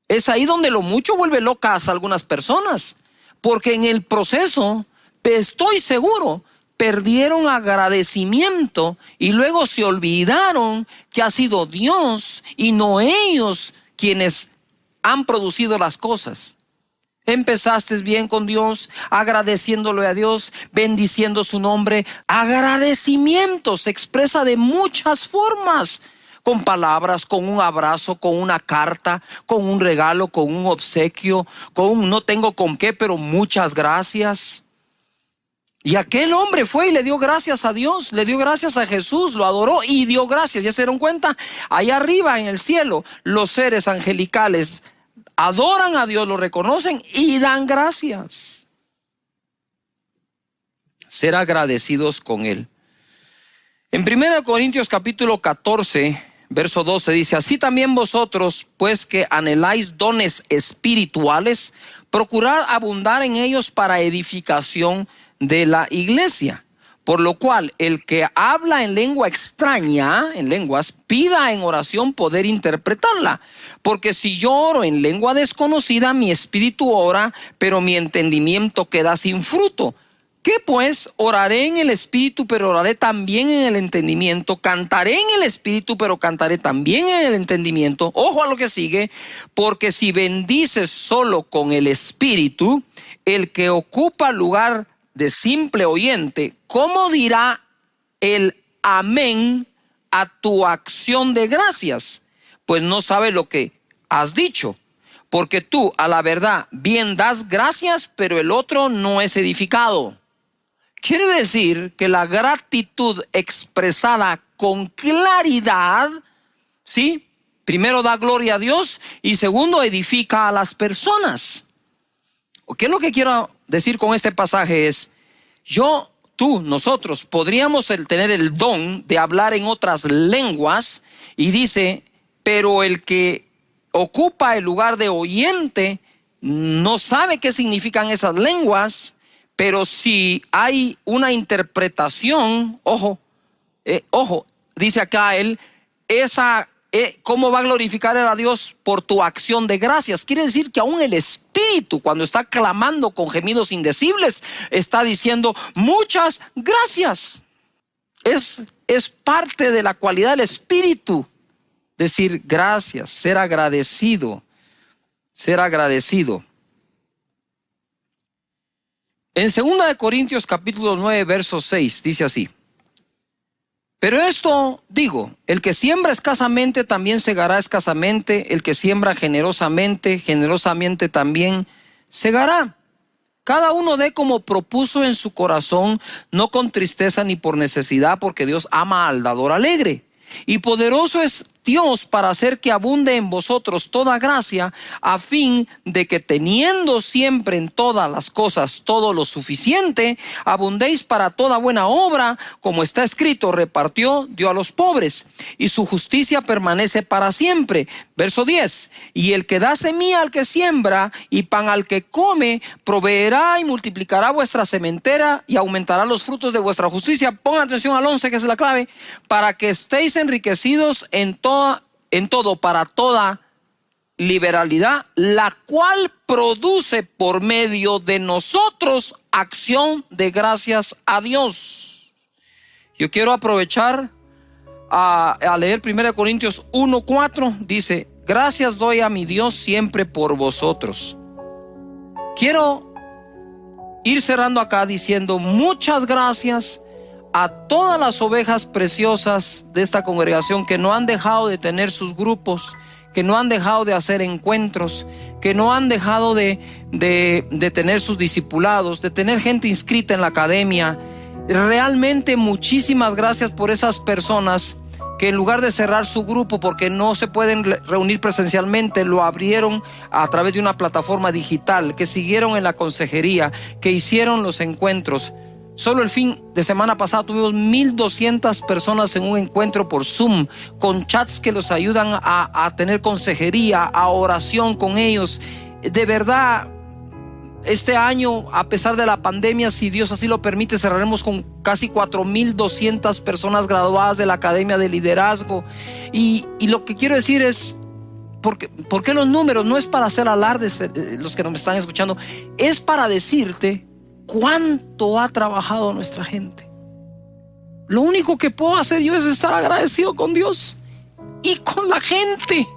Es ahí donde lo mucho vuelve locas a algunas personas, porque en el proceso, estoy seguro, perdieron agradecimiento y luego se olvidaron que ha sido Dios y no ellos quienes han producido las cosas. Empezaste bien con Dios, agradeciéndole a Dios, bendiciendo su nombre. Agradecimiento se expresa de muchas formas, con palabras, con un abrazo, con una carta, con un regalo, con un obsequio, con un no tengo con qué, pero muchas gracias. Y aquel hombre fue y le dio gracias a Dios, le dio gracias a Jesús, lo adoró y dio gracias. ¿Ya se dieron cuenta? Allá arriba en el cielo, los seres angelicales adoran a Dios, lo reconocen y dan gracias. Ser agradecidos con Él. En 1 Corintios capítulo 14, verso 12 dice: así también vosotros, pues que anheláis dones espirituales, procurad abundar en ellos para edificación de la iglesia. Por lo cual, el que habla en lengua extraña, en lenguas, pida en oración poder interpretarla. Porque si yo oro en lengua desconocida, mi espíritu ora, pero mi entendimiento queda sin fruto. ¿Qué pues? Oraré en el espíritu, pero oraré también en el entendimiento. Cantaré en el espíritu, pero cantaré también en el entendimiento. Ojo a lo que sigue. Porque si bendices solo con el espíritu, el que ocupa lugar de simple oyente, ¿cómo dirá el amén a tu acción de gracias? Pues no sabe lo que has dicho. Porque tú a la verdad bien das gracias, pero el otro no es edificado. Quiere decir que la gratitud expresada con claridad, ¿sí? Primero da gloria a Dios y segundo edifica a las personas. ¿Qué es lo que quiero decir con este pasaje? Es, nosotros podríamos tener el don de hablar en otras lenguas, y dice, pero el que ocupa el lugar de oyente no sabe qué significan esas lenguas, pero si hay una interpretación, ojo, dice acá él, ¿cómo va a glorificar a Dios? Por tu acción de gracias. Quiere decir que aún el Espíritu, cuando está clamando con gemidos indecibles, está diciendo muchas gracias. Es parte de la cualidad del Espíritu, decir gracias, ser agradecido, ser agradecido. En 2 Corintios capítulo 9, verso 6, dice así: pero esto digo, el que siembra escasamente también segará escasamente, el que siembra generosamente, generosamente también segará. Cada uno dé como propuso en su corazón, no con tristeza ni por necesidad, porque Dios ama al dador alegre. Y poderoso es Dios para hacer que abunde en vosotros toda gracia, a fin de que teniendo siempre en todas las cosas todo lo suficiente, abundéis para toda buena obra, como está escrito, repartió, dio a los pobres, y su justicia permanece para siempre. Verso 10, y el que da semilla al que siembra y pan al que come, proveerá y multiplicará vuestra sementera y aumentará los frutos de vuestra justicia. Pongan atención al 11, que es la clave, para que estéis enriquecidos en todo para toda liberalidad, la cual produce por medio de nosotros acción de gracias a Dios. Yo quiero aprovechar a leer 1 Corintios 1:4. Dice: gracias doy a mi Dios siempre por vosotros. Quiero ir cerrando acá diciendo muchas gracias a todas las ovejas preciosas de esta congregación que no han dejado de tener sus grupos, que no han dejado de hacer encuentros, que no han dejado de tener sus discipulados, de tener gente inscrita en la academia. Realmente muchísimas gracias por esas personas que en lugar de cerrar su grupo porque no se pueden reunir presencialmente, lo abrieron a través de una plataforma digital, que siguieron en la consejería, que hicieron los encuentros. Solo el fin de semana pasado tuvimos 1,200 personas en un encuentro por Zoom, con chats que los ayudan a tener consejería, a oración con ellos. De verdad, este año, a pesar de la pandemia, si Dios así lo permite, cerraremos con casi 4,200 personas graduadas de la Academia de Liderazgo. Y lo que quiero decir es, ¿por qué los números? No es para hacer alardes, los que nos están escuchando, es para decirte cuánto ha trabajado nuestra gente. Lo único que puedo hacer yo es estar agradecido con Dios y con la gente.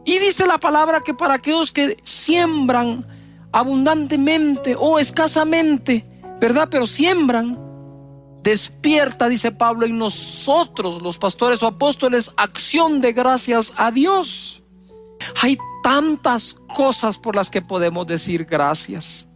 Y dice la palabra que para aquellos que siembran abundantemente o escasamente, ¿verdad? Pero siembran, despierta, dice Pablo, en nosotros, los pastores o apóstoles, acción de gracias a Dios. Hay tantas cosas por las que podemos decir gracias.